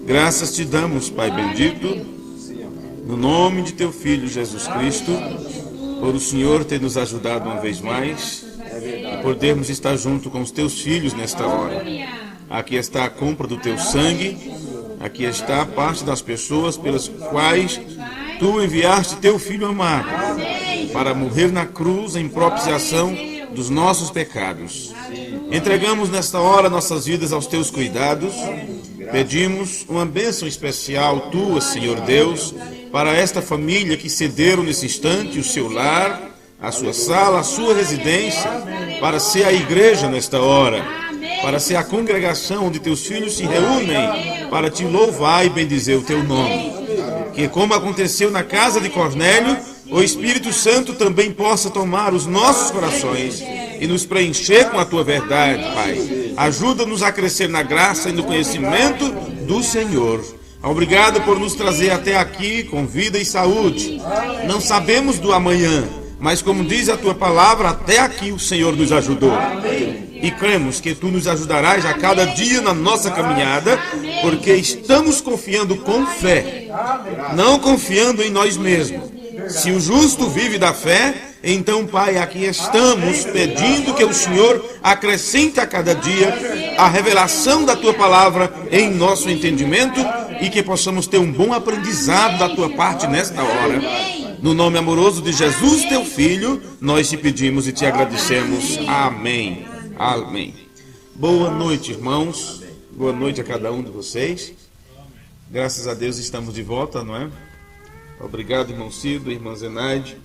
Graças te damos, Pai bendito, no nome de teu Filho Jesus Cristo, por o Senhor ter nos ajudado uma vez mais e podermos estar junto com os teus filhos nesta hora. Aqui está a compra do teu sangue, aqui está a parte das pessoas pelas quais tu enviaste teu Filho amado para morrer na cruz em propiciação dos nossos pecados. Entregamos nesta hora nossas vidas aos teus cuidados. Pedimos uma bênção especial tua, Senhor Deus, para esta família que cederam nesse instante o seu lar, a sua sala, a sua residência, para ser a igreja nesta hora, para ser a congregação onde teus filhos se reúnem para te louvar e bendizer o teu nome. Que, como aconteceu na casa de Cornélio, o Espírito Santo também possa tomar os nossos corações e nos preencher com a tua verdade, Pai. Ajuda-nos a crescer na graça e no conhecimento do Senhor. Obrigado por nos trazer até aqui com vida e saúde. Não sabemos do amanhã, mas como diz a tua palavra, até aqui o Senhor nos ajudou. E cremos que tu nos ajudarás a cada dia na nossa caminhada, porque estamos confiando com fé, não confiando em nós mesmos. Se o justo vive da fé, então, Pai, aqui estamos pedindo que o Senhor acrescente a cada dia a revelação da Tua palavra em nosso entendimento e que possamos ter um bom aprendizado da Tua parte nesta hora. No nome amoroso de Jesus, Teu Filho, nós te pedimos e te agradecemos. Amém. Amém. Boa noite, irmãos. Boa noite a cada um de vocês. Graças a Deus estamos de volta, não é? Obrigado, irmão Cido, irmã Zenaide,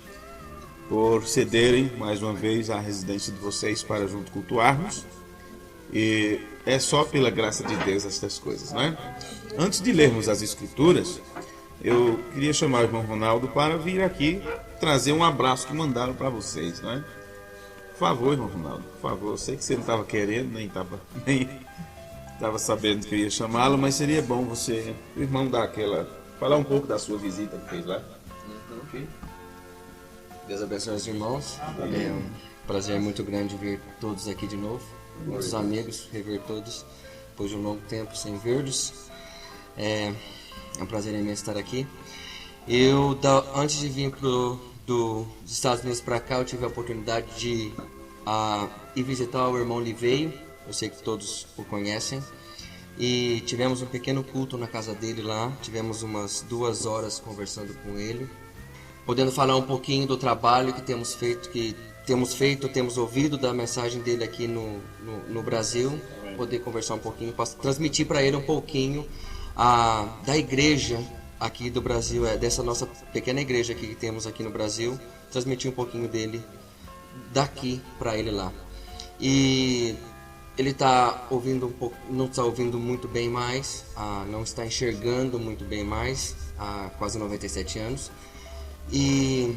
por cederem mais uma vez a residência de vocês para junto cultuarmos. E é só pela graça de Deus estas coisas, não é? Antes de lermos as Escrituras, eu queria chamar o irmão Ronaldo para vir aqui trazer um abraço que mandaram para vocês, não é? Por favor, irmão Ronaldo, por favor. Eu sei que você não estava querendo, nem estava sabendo que eu ia chamá-lo, mas seria bom você, o irmão, falar um pouco da sua visita que fez lá. Ok. Deus abençoe os irmãos. É um prazer muito grande ver todos aqui de novo. Muitos amigos, rever todos depois de um longo tempo sem ver-los. É um prazer imenso estar aqui. Antes de vir dos Estados Unidos para cá, eu tive a oportunidade de ir visitar o irmão Liveio. Eu sei que todos o conhecem. E tivemos um pequeno culto na casa dele lá. Tivemos umas 2 horas conversando com ele, podendo falar um pouquinho do trabalho que temos feito, temos ouvido da mensagem dele aqui no Brasil, poder conversar um pouquinho, transmitir para ele um pouquinho da igreja aqui do Brasil, dessa nossa pequena igreja aqui que temos aqui no Brasil, transmitir um pouquinho dele daqui para ele lá. E ele está ouvindo um pouco, não está ouvindo muito bem mais, não está enxergando muito bem mais, há quase 97 anos. E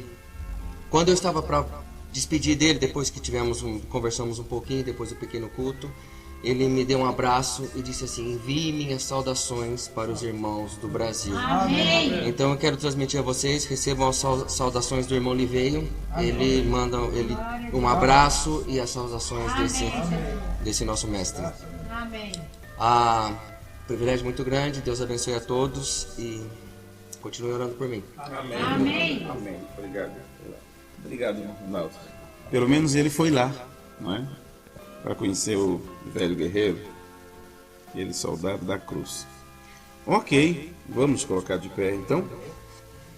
quando eu estava para despedir dele, depois que conversamos um pouquinho, depois do pequeno culto, ele me deu um abraço e disse assim: envie minhas saudações para os irmãos do Brasil. Amém. Então eu quero transmitir a vocês, recebam as saudações do irmão Liveio. Ele manda um abraço e as saudações desse nosso mestre. Amém. Privilégio muito grande, Deus abençoe a todos e continue orando por mim. Amém. Amém. Amém. Obrigado. Obrigado, irmão Ronaldo. Pelo menos ele foi lá, não é? Para conhecer o velho guerreiro, ele soldado da cruz. Ok, vamos colocar de pé então.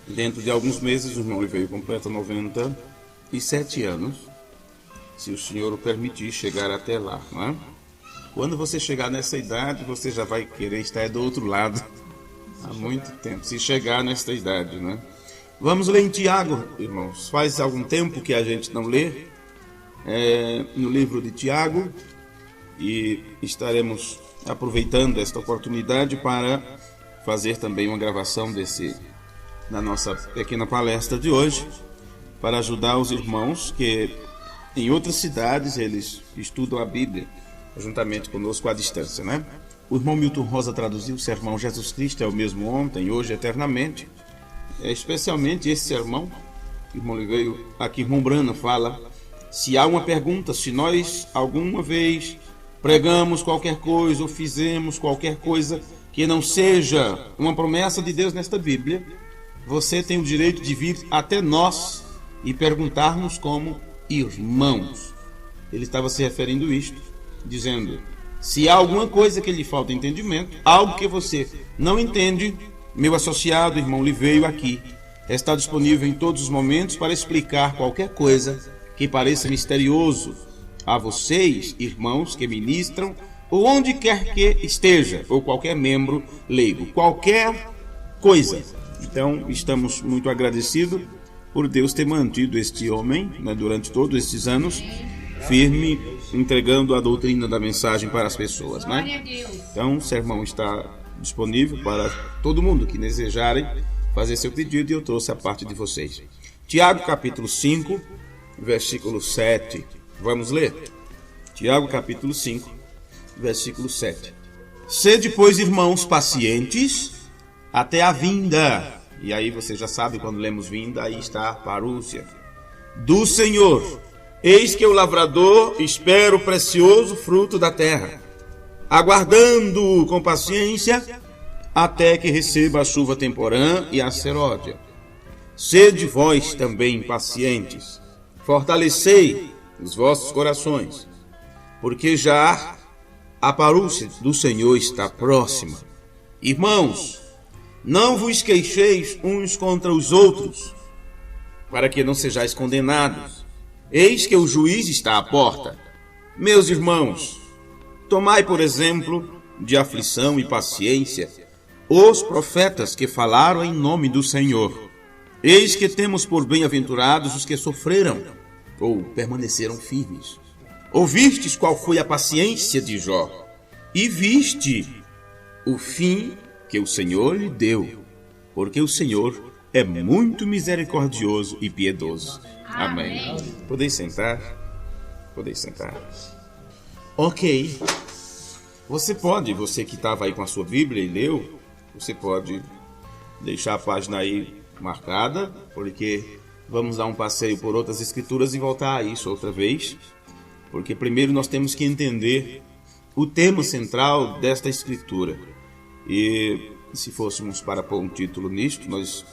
Dentro de alguns meses o irmão Liveio completa 97 anos, se o Senhor o permitir chegar até lá, não é? Quando você chegar nessa idade, você já vai querer estar do outro lado há muito tempo, se chegar nessa idade, né? Vamos ler em Tiago, irmãos. Faz algum tempo que a gente não lê no livro de Tiago, e estaremos aproveitando esta oportunidade para fazer também uma gravação da nossa pequena palestra de hoje, para ajudar os irmãos que em outras cidades eles estudam a Bíblia juntamente conosco à distância, né? O irmão Milton Rosa traduziu o sermão Jesus Cristo é o mesmo ontem, hoje, eternamente. Especialmente esse sermão, o irmão Liveio, aqui irmão Brana fala: se há uma pergunta, se nós alguma vez pregamos qualquer coisa ou fizemos qualquer coisa que não seja uma promessa de Deus nesta Bíblia, você tem o direito de vir até nós e perguntar-nos como irmãos. Ele estava se referindo a isto, dizendo: se há alguma coisa que lhe falta entendimento, algo que você não entende, meu associado, irmão Liveio, aqui está disponível em todos os momentos para explicar qualquer coisa que pareça misterioso a vocês, irmãos que ministram, ou onde quer que esteja, ou qualquer membro leigo, qualquer coisa. Então, estamos muito agradecidos por Deus ter mantido este homem, né, durante todos estes anos, firme, entregando a doutrina da mensagem para as pessoas, né? Então, o sermão está disponível para todo mundo que desejarem fazer seu pedido, e eu trouxe a parte de vocês. Tiago capítulo 5, versículo 7. Vamos ler? Tiago capítulo 5, versículo 7. Sede, pois, irmãos, pacientes até a vinda. E aí você já sabe, quando lemos vinda, aí está a parúcia do Senhor. Eis que o lavrador espera o precioso fruto da terra, aguardando com paciência até que receba a chuva temporã e a seródia. Sede vós também pacientes, fortalecei os vossos corações, porque já a parúcia do Senhor está próxima. Irmãos, não vos queixeis uns contra os outros, para que não sejais condenados. Eis que o juiz está à porta. Meus irmãos, tomai por exemplo de aflição e paciência os profetas que falaram em nome do Senhor. Eis que temos por bem-aventurados os que sofreram ou permaneceram firmes. Ouvistes qual foi a paciência de Jó, e viste o fim que o Senhor lhe deu, porque o Senhor é muito misericordioso e piedoso. Amém. Podeis sentar? Podeis sentar. Ok. Você que estava aí com a sua Bíblia e leu, você pode deixar a página aí marcada, porque vamos dar um passeio por outras escrituras e voltar a isso outra vez, porque primeiro nós temos que entender o tema central desta escritura. E se fôssemos para pôr um título nisto, nós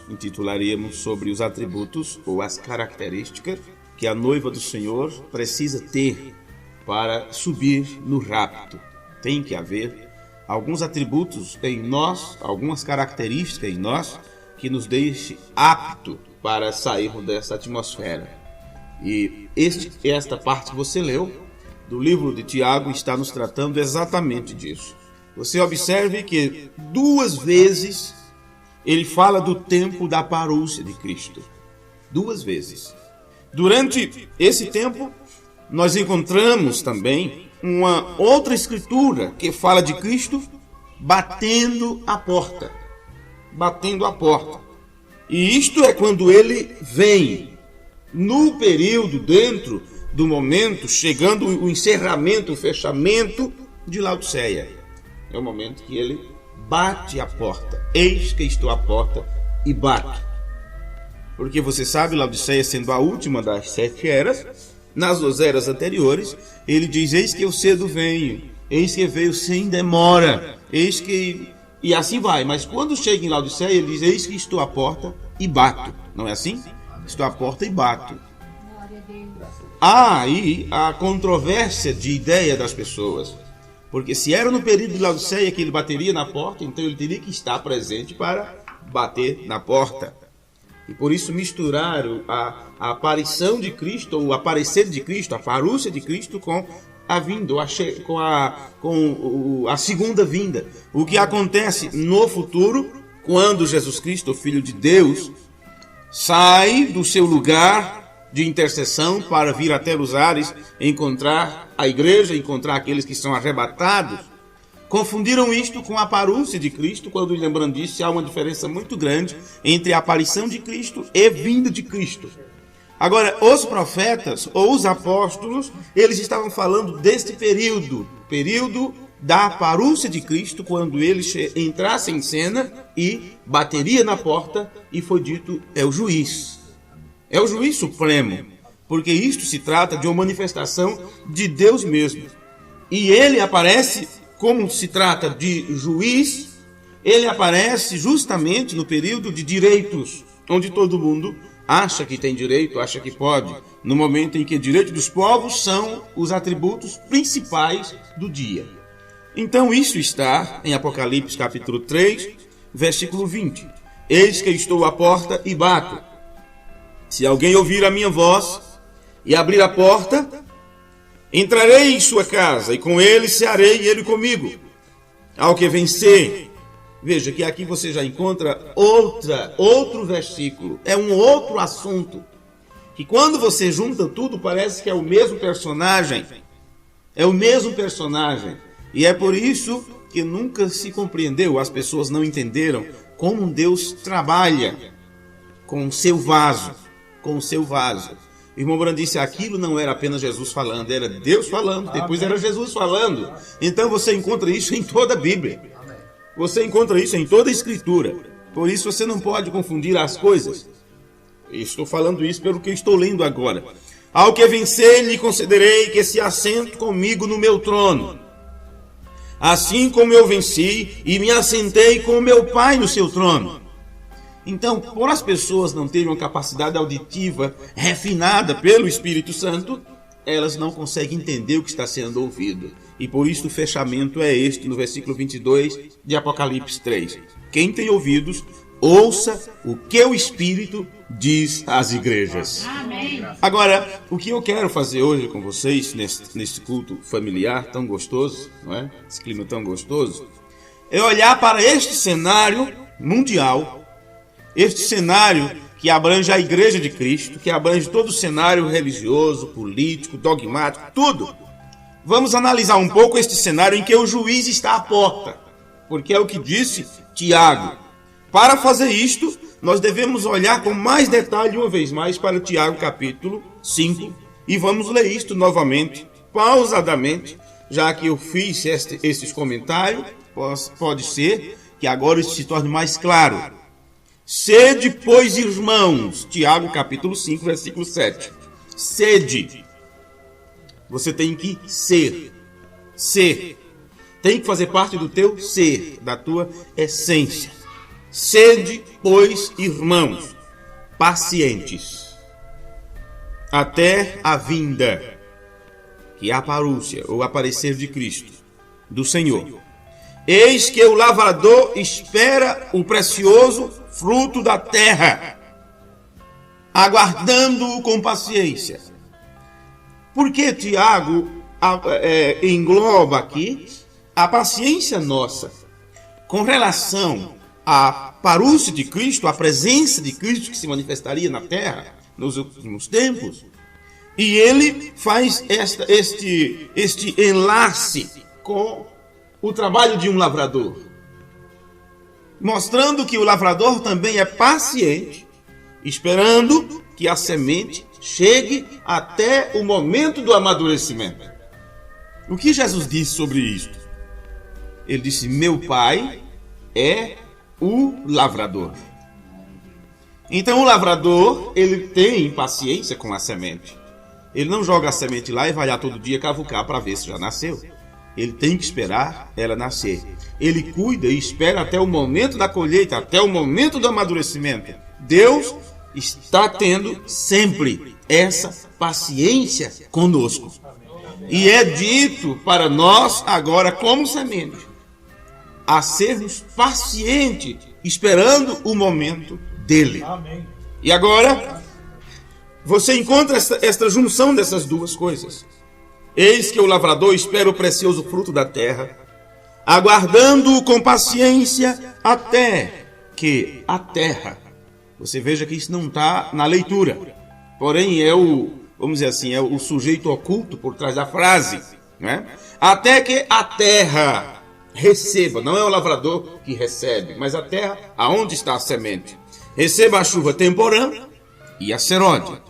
intitularíamos sobre os atributos ou as características que a noiva do Senhor precisa ter para subir no rapto. Tem que haver alguns atributos em nós, algumas características em nós que nos deixe apto para sairmos dessa atmosfera. E esta parte que você leu do livro de Tiago está nos tratando exatamente disso. Você observe que 2 vezes ele fala do tempo da parúcia de Cristo. 2 vezes. Durante esse tempo, nós encontramos também uma outra escritura que fala de Cristo batendo a porta. Batendo a porta. E isto é quando ele vem, no período, dentro do momento, chegando o encerramento, o fechamento de Laodiceia. É o momento que ele bate a porta. Eis que estou à porta e bato. Porque você sabe, Laodiceia sendo a última das 7 eras, nas 2 eras anteriores, ele diz: eis que eu cedo venho, eis que veio sem demora, eis que... E assim vai. Mas quando chega em Laodiceia, ele diz: eis que estou à porta e bato. Não é assim? Estou à porta e bato. Há aí a controvérsia de ideia das pessoas. Porque se era no período de Laodiceia que ele bateria na porta, então ele teria que estar presente para bater na porta. E por isso misturaram a aparição de Cristo, ou o aparecer de Cristo, a parúcia de Cristo com a vinda, com a segunda vinda. O que acontece no futuro, quando Jesus Cristo, o Filho de Deus, sai do seu lugar de intercessão para vir até os ares, encontrar a igreja, encontrar aqueles que são arrebatados. Confundiram isto com a parúcia de Cristo, quando, lembrando disso, há uma diferença muito grande entre a aparição de Cristo e vinda de Cristo. Agora, os profetas ou os apóstolos, eles estavam falando deste período da parúcia de Cristo, quando ele entrasse em cena e bateria na porta, e foi dito, é o juiz supremo, porque isto se trata de uma manifestação de Deus mesmo. E ele aparece, como se trata de juiz, ele aparece justamente no período de direitos, onde todo mundo acha que tem direito, acha que pode, no momento em que direito dos povos são os atributos principais do dia. Então isso está em Apocalipse capítulo 3, versículo 20. Eis que estou à porta e bato. Se alguém ouvir a minha voz e abrir a porta, entrarei em sua casa, e com ele cearei, e ele comigo. Ao que vencer, veja que aqui você já encontra outro versículo, é um outro assunto, que quando você junta tudo, parece que é o mesmo personagem. E é por isso que nunca se compreendeu, as pessoas não entenderam como Deus trabalha com o seu vaso. O irmão Branham disse, aquilo não era apenas Jesus falando, era Deus falando, depois era Jesus falando. Então você encontra isso em toda a Bíblia. Você encontra isso em toda a Escritura. Por isso você não pode confundir as coisas. Estou falando isso pelo que estou lendo agora. Ao que vencer, lhe concederei que se assente comigo no meu trono, assim como eu venci e me assentei com meu Pai no seu trono. Então, por as pessoas não terem uma capacidade auditiva refinada pelo Espírito Santo, elas não conseguem entender o que está sendo ouvido. E por isso o fechamento é este, no versículo 22 de Apocalipse 3. Quem tem ouvidos, ouça o que o Espírito diz às igrejas. Amém. Agora, o que eu quero fazer hoje com vocês, neste culto familiar tão gostoso, não é? Esse clima tão gostoso, é olhar para este cenário mundial, este cenário que abrange a Igreja de Cristo, que abrange todo o cenário religioso, político, dogmático, tudo. Vamos analisar um pouco este cenário em que o juiz está à porta, porque é o que disse Tiago. Para fazer isto, nós devemos olhar com mais detalhe, uma vez mais, para Tiago capítulo 5, e vamos ler isto novamente, pausadamente, já que eu fiz esses comentários, pode ser que agora isso se torne mais claro. Sede, pois, irmãos, Tiago capítulo 5, versículo 7. Sede. Você tem que ser. Tem que fazer parte do teu ser, da tua essência. Sede, pois, irmãos, pacientes, até a vinda, que é a parúcia, ou aparecer de Cristo, do Senhor. Eis que o lavrador espera o precioso fruto da terra, aguardando-o com paciência. Por que Tiago engloba aqui a paciência nossa com relação à parúcia de Cristo, a presença de Cristo que se manifestaria na terra nos últimos tempos? E ele faz este enlace com o trabalho de um lavrador, mostrando que o lavrador também é paciente, esperando que a semente chegue até o momento do amadurecimento. O que Jesus disse sobre isto? Ele disse, meu Pai é o lavrador. Então o lavrador, ele tem paciência com a semente. Ele não joga a semente lá e vai lá todo dia cavucar para ver se já nasceu. Ele tem que esperar ela nascer. Ele cuida e espera até o momento da colheita, até o momento do amadurecimento. Deus está tendo sempre essa paciência conosco. E é dito para nós agora como semente a sermos pacientes, esperando o momento dele. Amém. E agora você encontra esta junção dessas duas coisas. Eis que o lavrador espera o precioso fruto da terra, aguardando-o com paciência até que a terra... Você veja que isso não está na leitura, porém vamos dizer assim, é o sujeito oculto por trás da frase, né? Até que a terra receba, não é o lavrador que recebe, mas a terra aonde está a semente, receba a chuva temporã e a serôdia.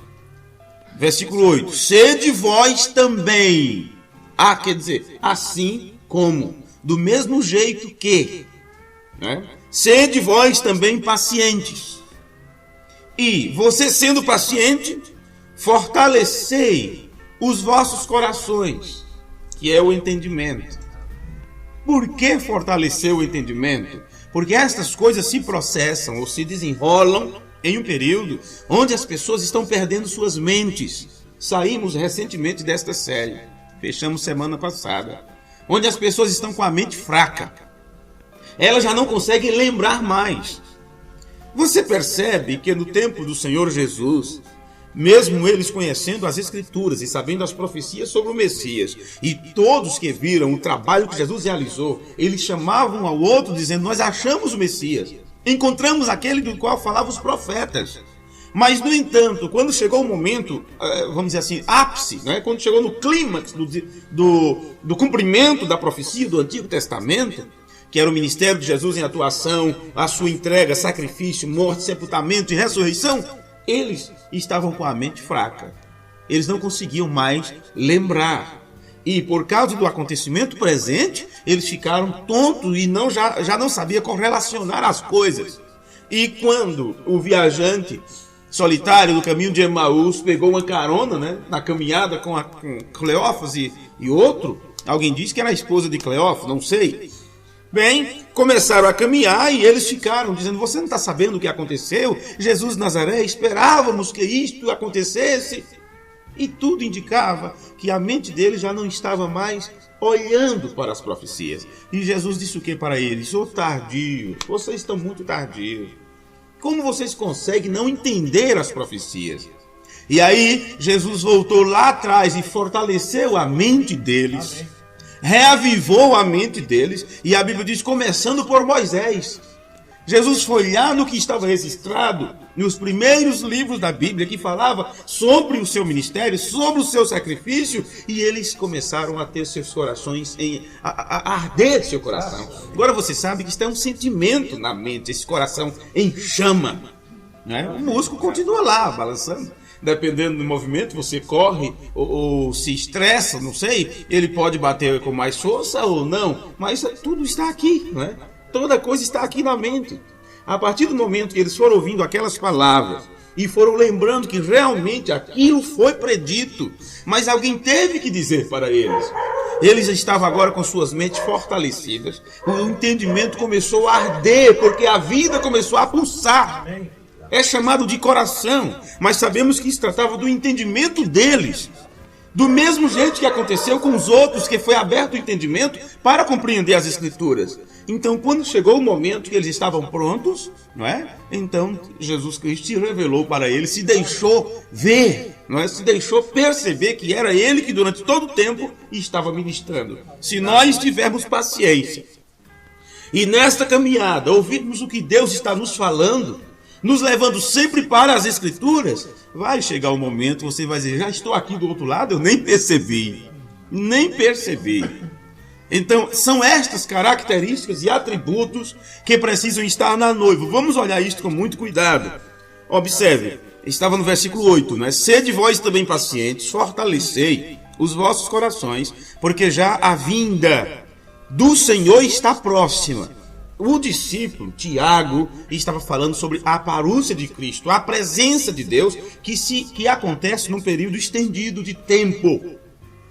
Versículo 8, sede vós também, quer dizer, assim como, do mesmo jeito que, né? Sede vós também pacientes, e você sendo paciente, fortalecei os vossos corações, que é o entendimento. Por que fortalecer o entendimento? Porque estas coisas se processam ou se desenrolam em um período onde as pessoas estão perdendo suas mentes. Saímos recentemente desta série, fechamos semana passada, onde as pessoas estão com a mente fraca. Elas já não conseguem lembrar mais. Você percebe que no tempo do Senhor Jesus, mesmo eles conhecendo as Escrituras e sabendo as profecias sobre o Messias, e todos que viram o trabalho que Jesus realizou, eles chamavam ao outro dizendo, nós achamos o Messias, encontramos aquele do qual falavam os profetas. Mas, no entanto, quando chegou o momento, vamos dizer assim, ápice, né? Quando chegou no clímax do cumprimento da profecia do Antigo Testamento, que era o ministério de Jesus em atuação, a sua entrega, sacrifício, morte, sepultamento e ressurreição, eles estavam com a mente fraca. Eles não conseguiam mais lembrar. E por causa do acontecimento presente, eles ficaram tontos e já não sabiam correlacionar as coisas. E quando o viajante solitário do caminho de Emaús pegou uma carona, né, na caminhada com Cleófas e outro, alguém disse que era a esposa de Cleófas, não sei. Bem, começaram a caminhar e eles ficaram dizendo, você não está sabendo o que aconteceu? Jesus de Nazaré, esperávamos que isto acontecesse. E tudo indicava que a mente deles já não estava mais olhando para as profecias. E Jesus disse o que para eles? Ô tardio, vocês estão muito tardios. Como vocês conseguem não entender as profecias? E aí Jesus voltou lá atrás e fortaleceu a mente deles. Amém. Reavivou a mente deles, e a Bíblia diz, começando por Moisés. Jesus foi lá no que estava registrado nos primeiros livros da Bíblia, que falava sobre o seu ministério, sobre o seu sacrifício, e eles começaram a ter seus corações, a arder seu coração. Agora você sabe que isso é um sentimento na mente, esse coração em chama, né? O músculo continua lá, balançando. Dependendo do movimento, você corre ou se estressa, não sei, ele pode bater com mais força ou não, mas tudo está aqui, né? Toda coisa está aqui na mente. A partir do momento que eles foram ouvindo aquelas palavras e foram lembrando que realmente aquilo foi predito, mas alguém teve que dizer para eles. Eles estavam agora com suas mentes fortalecidas, o entendimento começou a arder, porque a vida começou a pulsar. É chamado de coração, mas sabemos que se tratava do entendimento deles. Do mesmo jeito que aconteceu com os outros, que foi aberto o entendimento para compreender as Escrituras. Então, quando chegou o momento que eles estavam prontos, não é? Então, Jesus Cristo se revelou para eles, se deixou ver, não é? Se deixou perceber que era Ele que durante todo o tempo estava ministrando. Se nós tivermos paciência e nesta caminhada ouvirmos o que Deus está nos falando, nos levando sempre para as Escrituras, vai chegar um momento, você vai dizer, já estou aqui do outro lado, eu nem percebi. Então, são estas características e atributos que precisam estar na noiva. Vamos olhar isto com muito cuidado. Observe, estava no versículo 8, né? Sede vós também pacientes, fortalecei os vossos corações, porque já a vinda do Senhor está próxima. O discípulo, Tiago, estava falando sobre a parúcia de Cristo, a presença de Deus, que acontece num período estendido de tempo.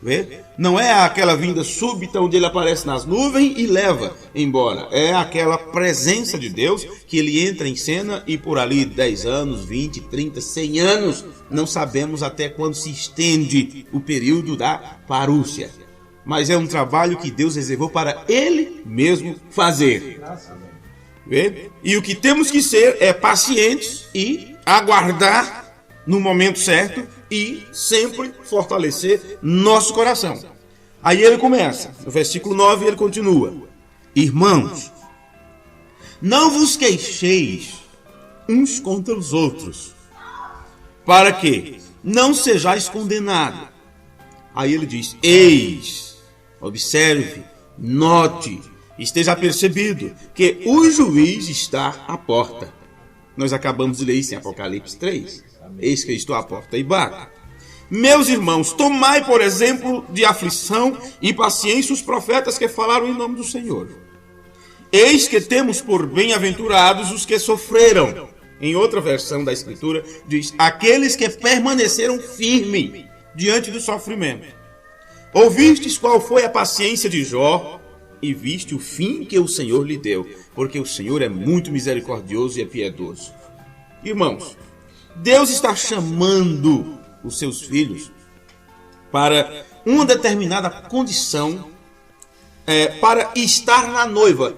Vê? Não é aquela vinda súbita onde ele aparece nas nuvens e leva embora. É aquela presença de Deus que ele entra em cena e por ali 10 anos, 20, 30, 100 anos, não sabemos até quando se estende o período da parúcia. Mas é um trabalho que Deus reservou para ele mesmo fazer. Vê? E o que temos que ser é pacientes e aguardar no momento certo e sempre fortalecer nosso coração. Aí ele começa, no versículo 9 ele continua: irmãos, não vos queixeis uns contra os outros, para que não sejais condenados. Aí ele diz: eis, observe, note, esteja percebido que o juiz está à porta. Nós acabamos de ler isso em Apocalipse 3. Eis que eu estou à porta e bato. Meus irmãos, tomai, por exemplo, de aflição e paciência os profetas que falaram em nome do Senhor. Eis que temos por bem-aventurados os que sofreram. Em outra versão da Escritura, diz: aqueles que permaneceram firmes diante do sofrimento. Ouvistes qual foi a paciência de Jó, e viste o fim que o Senhor lhe deu, porque o Senhor é muito misericordioso e é piedoso. Irmãos, Deus está chamando os seus filhos para uma determinada condição, para estar na noiva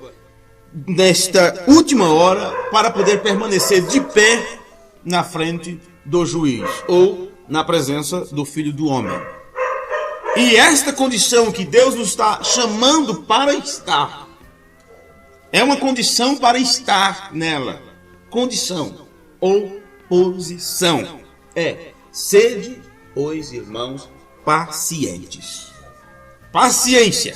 nesta última hora, para poder permanecer de pé na frente do juiz ou na presença do Filho do Homem. E esta condição que Deus nos está chamando para estar é uma condição para estar nela. Condição ou posição. Sede, pois, irmãos, pacientes. Paciência.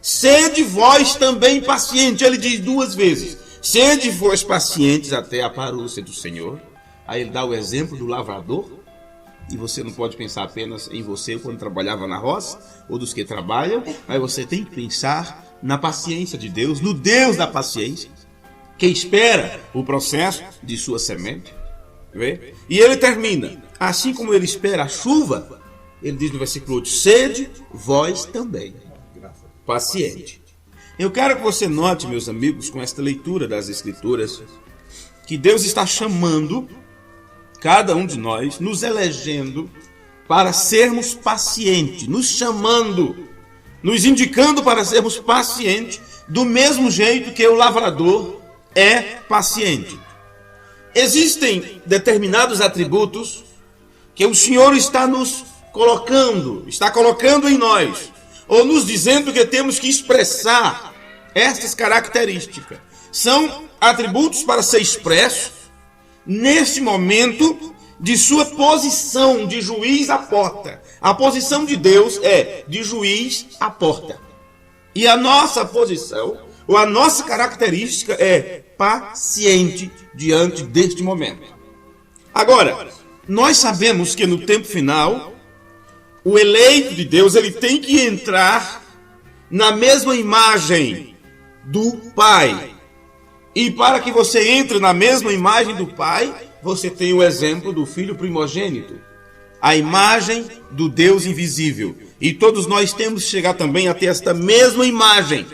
Sede vós também pacientes. Ele diz 2 vezes: sede vós pacientes até a parúcia do Senhor. Aí ele dá o exemplo do lavrador. E você não pode pensar apenas em você quando trabalhava na roça, ou dos que trabalham, mas você tem que pensar na paciência de Deus, no Deus da paciência, que espera o processo de sua semente. Vê? E ele termina: assim como ele espera a chuva, ele diz no versículo 8: sede vós também paciente. Eu quero que você note, meus amigos, com esta leitura das Escrituras, que Deus está chamando cada um de nós, nos elegendo para sermos pacientes, nos chamando, nos indicando para sermos pacientes, do mesmo jeito que o lavrador é paciente. Existem determinados atributos que o Senhor está nos colocando, está colocando em nós, ou nos dizendo que temos que expressar estas características. São atributos para ser expressos neste momento de sua posição de juiz à porta. A posição de Deus é de juiz à porta. E a nossa posição, ou a nossa característica é paciente diante deste momento. Agora, nós sabemos que no tempo final, o eleito de Deus, ele tem que entrar na mesma imagem do Pai. E para que você entre na mesma imagem do Pai, você tem o exemplo do Filho primogênito, a imagem do Deus invisível. E todos nós temos que chegar também a ter esta mesma imagem.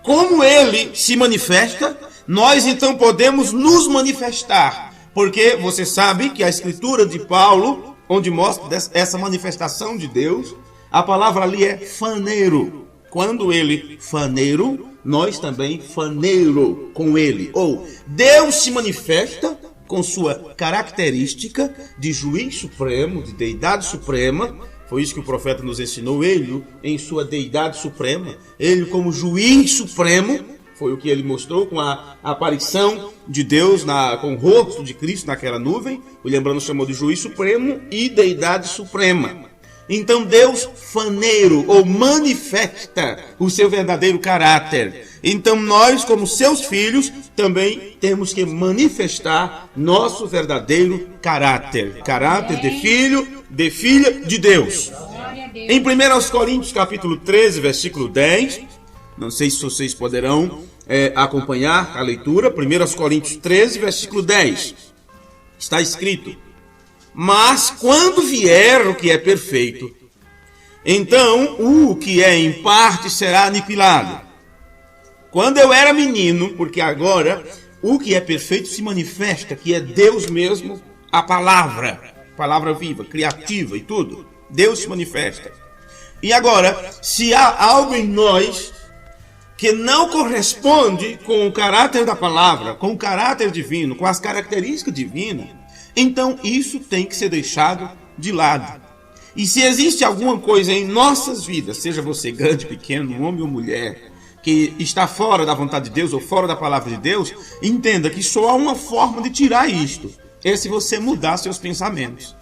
Como ele se manifesta, nós então podemos nos manifestar. Porque você sabe que a Escritura de Paulo, onde mostra essa manifestação de Deus, a palavra ali é faneiro. Quando ele faneiro, nós também faneiro com ele. Ou Deus se manifesta com sua característica de juiz supremo, de deidade suprema. Foi isso que o profeta nos ensinou, ele em sua deidade suprema. Ele como juiz supremo, foi o que ele mostrou com a aparição de Deus, com o rosto de Cristo naquela nuvem. O lembrando chamou de juiz supremo e deidade suprema. Então Deus faneiro ou manifesta o seu verdadeiro caráter. Então nós, como seus filhos, também temos que manifestar nosso verdadeiro caráter. Caráter de filho, de filha de Deus. Em 1 Coríntios capítulo 13, versículo 10, não sei se vocês poderão acompanhar a leitura. 1 Coríntios 13, versículo 10. Está escrito: mas quando vier o que é perfeito, então o que é em parte será aniquilado. Quando eu era menino, porque agora o que é perfeito se manifesta, que é Deus mesmo, a palavra viva, criativa e tudo. Deus se manifesta. E agora, se há algo em nós que não corresponde com o caráter da palavra, com o caráter divino, com as características divinas, então isso tem que ser deixado de lado. E se existe alguma coisa em nossas vidas, seja você grande, pequeno, homem ou mulher, que está fora da vontade de Deus ou fora da palavra de Deus, entenda que só há uma forma de tirar isto. É se você mudar seus pensamentos.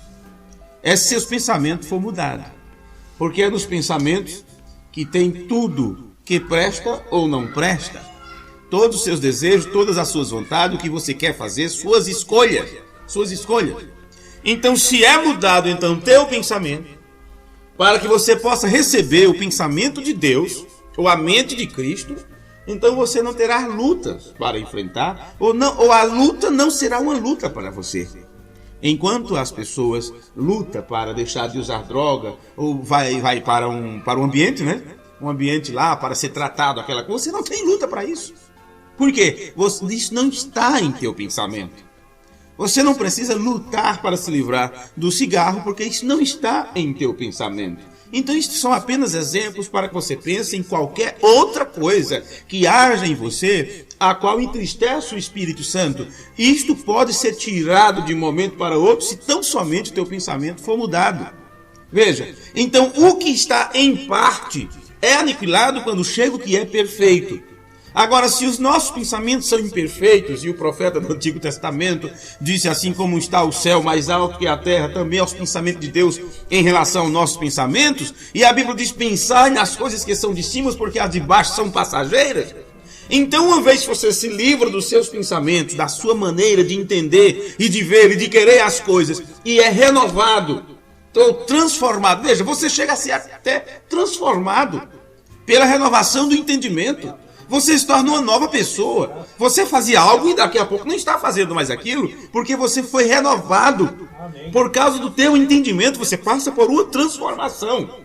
É se seus pensamentos for mudado. Porque é nos pensamentos que tem tudo que presta ou não presta. Todos os seus desejos, todas as suas vontades, o que você quer fazer, suas escolhas. Então, se é mudado, então, teu pensamento, para que você possa receber o pensamento de Deus, ou a mente de Cristo, então você não terá lutas para enfrentar, ou a luta não será uma luta para você. Enquanto as pessoas lutam para deixar de usar droga, ou vai para um ambiente, né? Um ambiente lá para ser tratado, aquela coisa, você não tem luta para isso. Por quê? Isso não está em teu pensamento. Você não precisa lutar para se livrar do cigarro, porque isso não está em teu pensamento. Então, isso são apenas exemplos para que você pense em qualquer outra coisa que haja em você, a qual entristece o Espírito Santo. Isto pode ser tirado de um momento para outro, se tão somente o teu pensamento for mudado. Veja, então o que está em parte é aniquilado quando chega o que é perfeito. Agora, se os nossos pensamentos são imperfeitos, e o profeta do Antigo Testamento disse assim: como está o céu mais alto que a terra, também aos pensamentos de Deus em relação aos nossos pensamentos, e a Bíblia diz: pensai nas coisas que são de cima, porque as de baixo são passageiras. Então, uma vez que você se livra dos seus pensamentos, da sua maneira de entender e de ver e de querer as coisas, e é renovado, ou transformado, veja, você chega a ser até transformado pela renovação do entendimento. Você se torna uma nova pessoa. Você fazia algo e daqui a pouco não está fazendo mais aquilo, porque você foi renovado. Por causa do teu entendimento, você passa por uma transformação.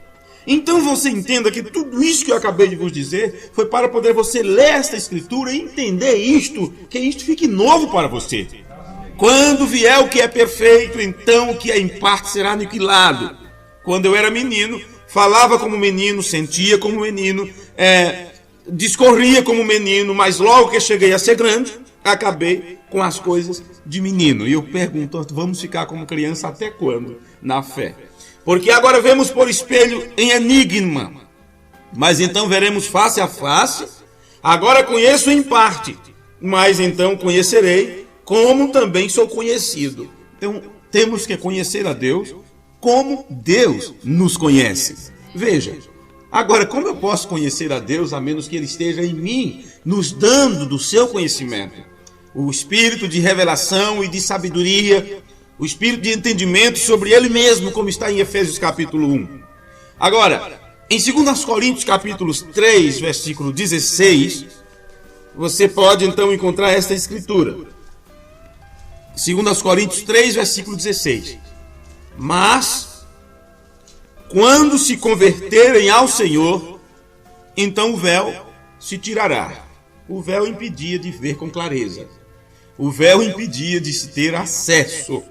Então você entenda que tudo isso que eu acabei de vos dizer foi para poder você ler esta escritura e entender isto, que isto fique novo para você. Quando vier o que é perfeito, então o que é em parte será aniquilado. Quando eu era menino, falava como menino, sentia como menino, discorria como menino, mas logo que cheguei a ser grande, acabei com as coisas de menino. E eu pergunto, vamos ficar como criança até quando? Na fé. Porque agora vemos por espelho em enigma, mas então veremos face a face. Agora conheço em parte, mas então conhecerei como também sou conhecido. Então temos que conhecer a Deus como Deus nos conhece. Veja, agora, como eu posso conhecer a Deus a menos que Ele esteja em mim, nos dando do seu conhecimento? O espírito de revelação e de sabedoria, o espírito de entendimento sobre Ele mesmo, como está em Efésios capítulo 1. Agora, em 2 Coríntios capítulo 3, versículo 16, você pode então encontrar esta escritura. 2 Coríntios 3, versículo 16. Mas quando se converterem ao Senhor, então o véu se tirará. O véu impedia de ver com clareza. O véu impedia de se ter acesso.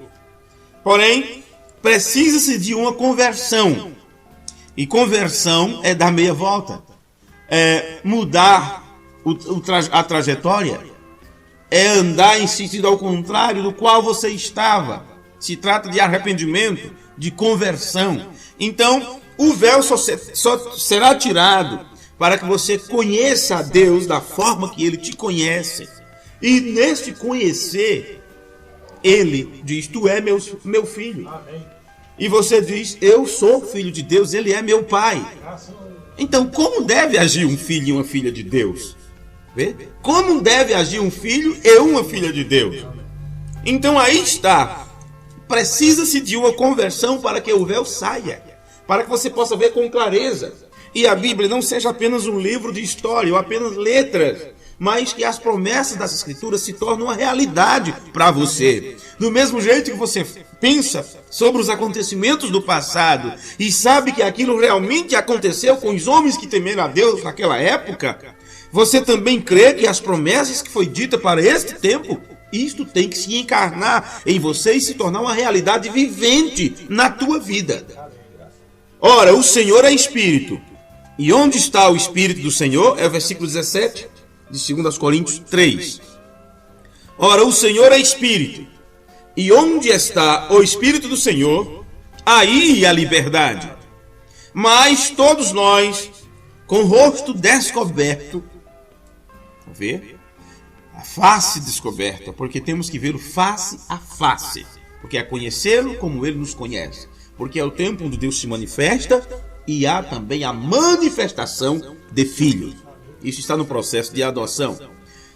Porém, precisa-se de uma conversão. E conversão é dar meia volta. É mudar a trajetória. É andar em sentido ao contrário do qual você estava. Se trata de arrependimento, de conversão. Então, o véu só será tirado para que você conheça a Deus da forma que Ele te conhece. E neste conhecer, Ele diz: tu é meu filho. Amém. E você diz: eu sou filho de Deus, Ele é meu pai. Então, como deve agir um filho e uma filha de Deus? Vê? Como deve agir um filho e uma filha de Deus? Então aí está. Precisa-se de uma conversão para que o véu saia, para que você possa ver com clareza. E a Bíblia não seja apenas um livro de história ou apenas letras, mas que as promessas das Escrituras se tornem uma realidade para você. Do mesmo jeito que você pensa sobre os acontecimentos do passado e sabe que aquilo realmente aconteceu com os homens que temeram a Deus naquela época, você também crê que as promessas que foi dita para este tempo, isto tem que se encarnar em você e se tornar uma realidade vivente na tua vida. Ora, o Senhor é Espírito. E onde está o Espírito do Senhor? É o versículo 17 de 2 Coríntios 3. Ora, o Senhor é Espírito. E onde está o Espírito do Senhor, aí a liberdade. Mas todos nós, com o rosto descoberto, ver? A face descoberta, porque temos que vê-lo face a face, porque é conhecê-lo como ele nos conhece, porque é o tempo onde Deus se manifesta e há também a manifestação de filhos. Isso está no processo de adoção.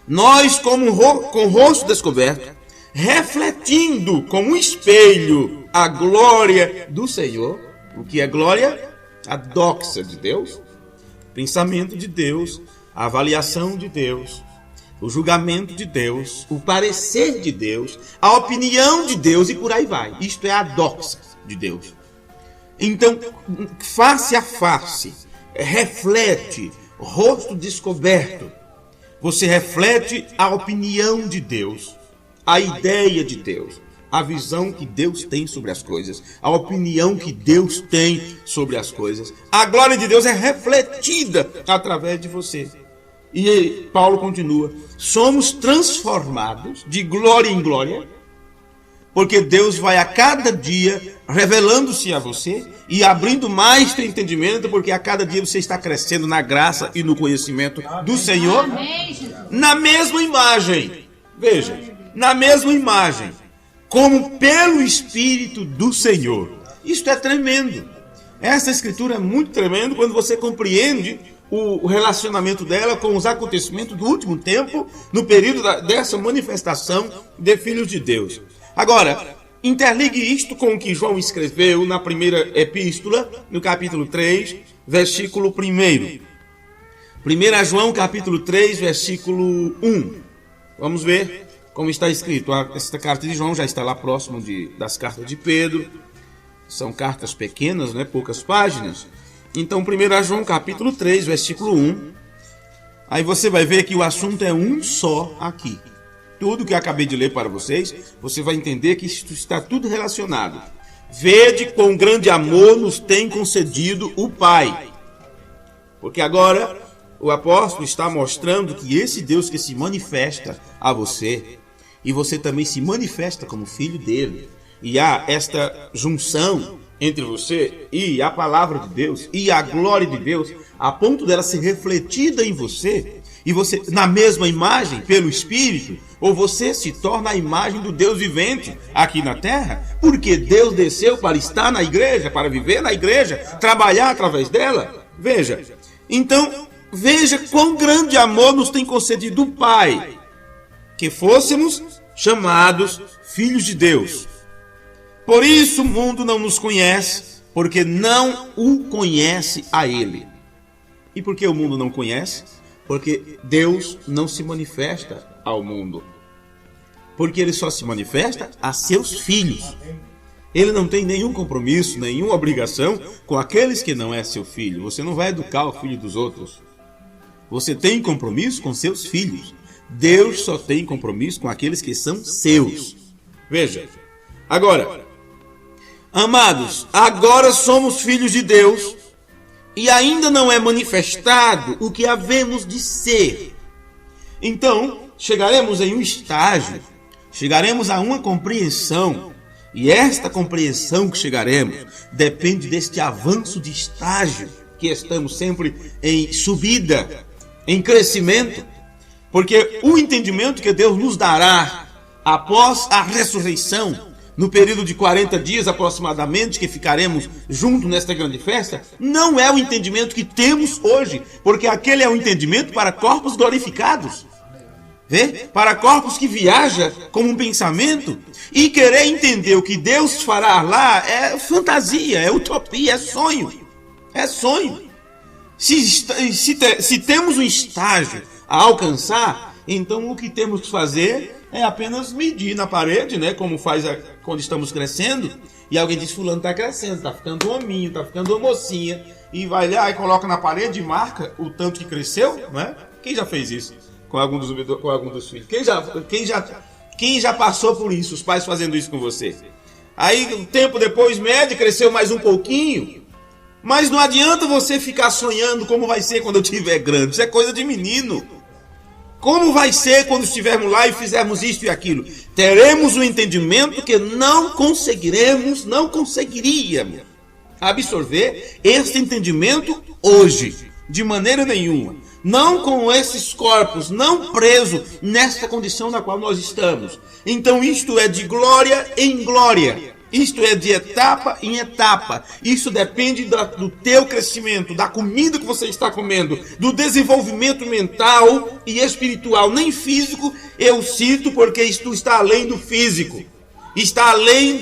Nós, com o rosto descoberto, refletindo como um espelho a glória do Senhor. O que é glória? A doxa de Deus, pensamento de Deus, a avaliação de Deus, o julgamento de Deus, o parecer de Deus, a opinião de Deus e por aí vai. Isto é a doxa de Deus. Então, face a face, reflete, rosto descoberto. Você reflete a opinião de Deus, a ideia de Deus, a visão que Deus tem sobre as coisas, a opinião que Deus tem sobre as coisas. A glória de Deus é refletida através de você. E Paulo continua: somos transformados de glória em glória, porque Deus vai a cada dia revelando-se a você e abrindo mais teu entendimento, porque a cada dia você está crescendo na graça e no conhecimento do Senhor, na mesma imagem. Veja, na mesma imagem, como pelo Espírito do Senhor. Isto é tremendo. Essa escritura é muito tremenda quando você compreende o relacionamento dela com os acontecimentos do último tempo, no período dessa manifestação de filhos de Deus. Agora, interligue isto com o que João escreveu na primeira epístola, no capítulo 3, versículo 1. 1 João, capítulo 3, versículo 1. Vamos ver como está escrito. Esta carta de João já está lá próximo das cartas de Pedro. São cartas pequenas, né? Poucas páginas. Então, 1 João, capítulo 3, versículo 1. Aí você vai ver que o assunto é um só aqui. Tudo que eu acabei de ler para vocês, você vai entender que isto está tudo relacionado. Vede quão grande amor nos tem concedido o Pai. Porque agora o apóstolo está mostrando que esse Deus que se manifesta a você, e você também se manifesta como filho dele, e há esta junção entre você e a palavra de Deus e a glória de Deus, a ponto dela ser refletida em você, e você, na mesma imagem, pelo Espírito, ou você se torna a imagem do Deus vivente aqui na terra, porque Deus desceu para estar na igreja, para viver na igreja, trabalhar através dela. Veja, então, veja quão grande amor nos tem concedido o Pai, que fôssemos chamados filhos de Deus. Por isso o mundo não nos conhece, porque não o conhece a Ele. E por que o mundo não conhece? Porque Deus não se manifesta ao mundo. Porque Ele só se manifesta a seus filhos. Ele não tem nenhum compromisso, nenhuma obrigação com aqueles que não é seu filho. Você não vai educar o filho dos outros. Você tem compromisso com seus filhos. Deus só tem compromisso com aqueles que são seus. Veja, agora, amados, agora somos filhos de Deus e ainda não é manifestado o que havemos de ser. Então, chegaremos em um estágio, chegaremos a uma compreensão, e esta compreensão que chegaremos depende deste avanço de estágio, que estamos sempre em subida, em crescimento, porque o entendimento que Deus nos dará após a ressurreição, no período de 40 dias aproximadamente, que ficaremos juntos nesta grande festa, não é o entendimento que temos hoje, porque aquele é o entendimento para corpos glorificados. Vê? Para corpos que viajam como um pensamento, e querer entender o que Deus fará lá é fantasia, é utopia, é sonho. É sonho. Se temos um estágio a alcançar, então o que temos que fazer é apenas medir na parede, né? Como faz quando estamos crescendo. E alguém diz, fulano está crescendo, está ficando um hominho, está ficando uma mocinha. E vai lá e coloca na parede e marca o tanto que cresceu, né? Quem já fez isso com algum dos filhos? Quem já passou por isso? Os pais fazendo isso com você. Aí, um tempo depois, mede, cresceu mais um pouquinho. Mas não adianta você ficar sonhando como vai ser quando eu estiver grande. Isso é coisa de menino. Como vai ser quando estivermos lá e fizermos isto e aquilo? Teremos um entendimento que não conseguiríamos absorver este entendimento hoje, de maneira nenhuma. Não com esses corpos, não presos nesta condição na qual nós estamos. Então isto é de glória em glória. Isto é de etapa em etapa. Isso depende do teu crescimento, da comida que você está comendo, do desenvolvimento mental e espiritual, nem físico, eu cito, porque isto está além do físico. Está além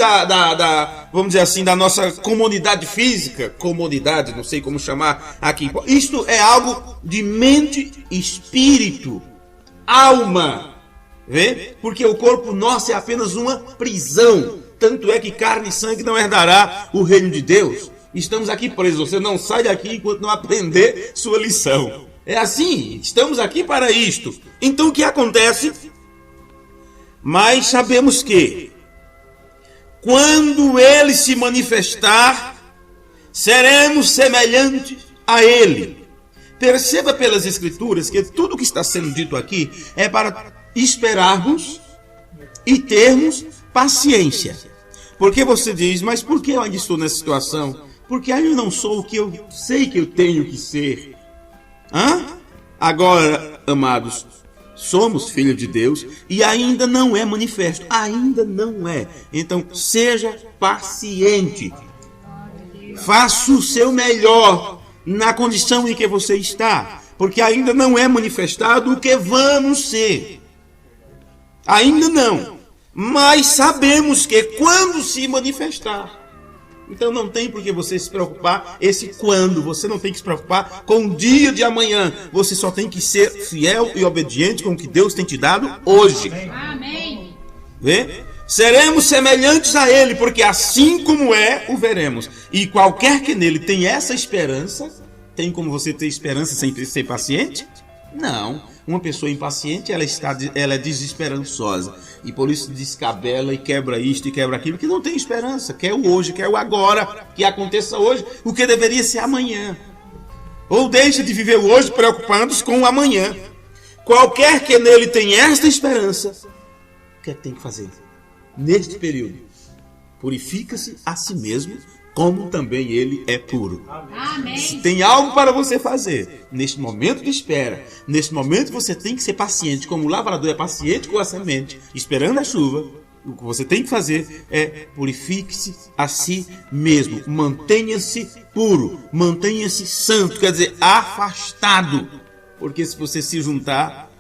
vamos dizer assim, da nossa comunidade física. Comunidade, não sei como chamar aqui. Isto é algo de mente, espírito, alma. Vê? Porque o corpo nosso é apenas uma prisão. Tanto é que carne e sangue não herdará o reino de Deus. Estamos aqui presos. Você não sai daqui enquanto não aprender sua lição. É assim. Estamos aqui para isto. Então o que acontece? Mas sabemos que quando ele se manifestar, seremos semelhantes a ele. Perceba pelas escrituras que tudo que está sendo dito aqui é para esperarmos e termos paciência. Porque você diz, mas por que eu ainda estou nessa situação? Porque ainda não sou o que eu sei que eu tenho que ser. Agora, amados, somos filhos de Deus e ainda não é manifesto. Ainda não é. Então, seja paciente. Faça o seu melhor na condição em que você está. Porque ainda não é manifestado o que vamos ser. Ainda não. Mas sabemos que quando se manifestar, então não tem por que você se preocupar esse quando, você não tem que se preocupar com o dia de amanhã, você só tem que ser fiel e obediente com o que Deus tem te dado hoje. Amém. Vê? Seremos semelhantes a Ele, porque assim como é, o veremos. E qualquer que nele tem essa esperança, tem como você ter esperança sem ser paciente? Não. Uma pessoa impaciente, ela é desesperançosa. E por isso descabela e quebra isto e quebra aquilo, porque não tem esperança. Quer o hoje, quer o agora, que aconteça hoje, o que deveria ser amanhã. Ou deixa de viver o hoje preocupando-se com o amanhã. Qualquer que nele tem esta esperança, o que é que tem que fazer? Neste período, purifica-se a si mesmo, como também ele é puro. Amém. Se tem algo para você fazer, neste momento de espera, neste momento você tem que ser paciente, como o lavrador é paciente com a semente, esperando a chuva. O que você tem que fazer é purifique-se a si mesmo, mantenha-se puro, mantenha-se santo, quer dizer, afastado. Porque se você se juntar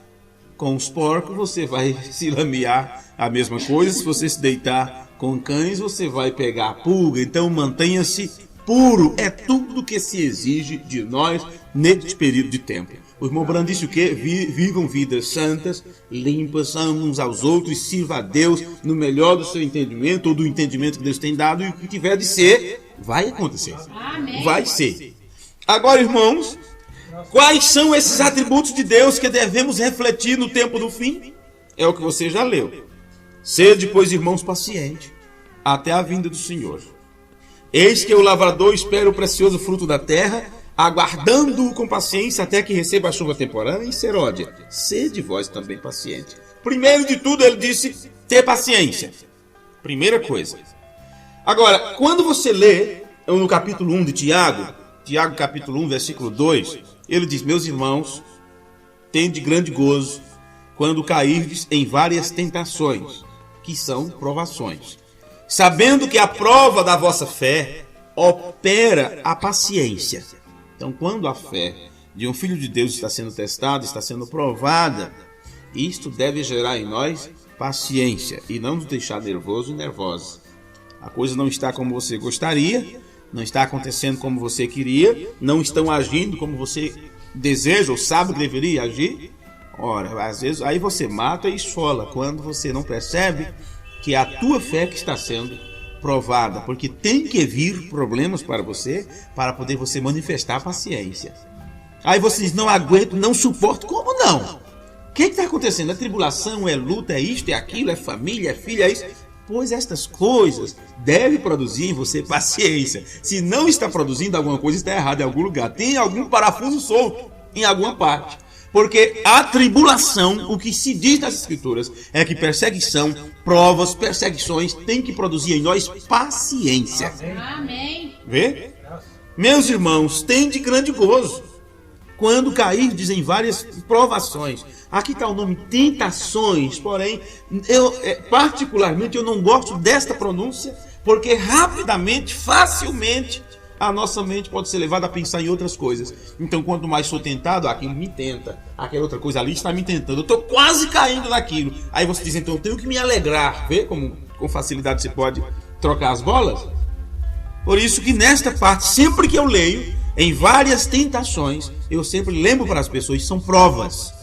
com os porcos, você vai se lamear a mesma coisa. Se você se deitar com cães, você vai pegar a pulga. Então mantenha-se puro. É tudo que se exige de nós neste período de tempo. O irmão Brando disse o quê? Vivam vidas santas, limpas, amem uns aos outros, sirva a Deus no melhor do seu entendimento, ou do entendimento que Deus tem dado, e o que tiver de ser, vai acontecer. Amém. Vai ser. Agora, irmãos, quais são esses atributos de Deus que devemos refletir no tempo do fim? É o que você já leu. Sede, pois, irmãos, pacientes, até a vinda do Senhor. Eis que o lavrador espera o precioso fruto da terra, aguardando-o com paciência até que receba a chuva temporânea e serôdia. Sede vós também pacientes. Primeiro de tudo, ele disse ter paciência. Primeira coisa. Agora, quando você lê no capítulo 1 de Tiago capítulo 1, versículo 2, ele diz, meus irmãos, tende grande gozo quando cairdes em várias tentações, que são provações, sabendo que a prova da vossa fé opera a paciência. Então, quando a fé de um filho de Deus está sendo testada, está sendo provada, isto deve gerar em nós paciência e não nos deixar nervoso e nervosa. A coisa não está como você gostaria, não está acontecendo como você queria, não estão agindo como você deseja ou sabe que deveria agir. Ora, às vezes aí você mata e esfola quando você não percebe que é a tua fé que está sendo provada, porque tem que vir problemas para você para poder você manifestar paciência. Aí você diz, não aguento, não suporto. Como não? O que está acontecendo? É tribulação, é luta, é isto, é aquilo, é família, é filho, é isso. Pois estas coisas devem produzir em você paciência. Se não está produzindo, alguma coisa está errada em algum lugar. Tem algum parafuso solto em alguma parte. Porque a tribulação, o que se diz nas Escrituras, é que perseguição, provas, perseguições, tem que produzir em nós paciência. Amém. Vê? Meus irmãos, tende grande gozo quando cair, dizem várias provações. Aqui está o nome tentações, porém, particularmente eu não gosto desta pronúncia, porque rapidamente, facilmente, a nossa mente pode ser levada a pensar em outras coisas. Então, quanto mais sou tentado, aquilo me tenta. Aquela outra coisa ali está me tentando. Eu estou quase caindo naquilo. Aí você diz, então eu tenho que me alegrar. Vê como com facilidade você pode trocar as bolas? Por isso que nesta parte, sempre que eu leio, em várias tentações, eu sempre lembro para as pessoas, são provas.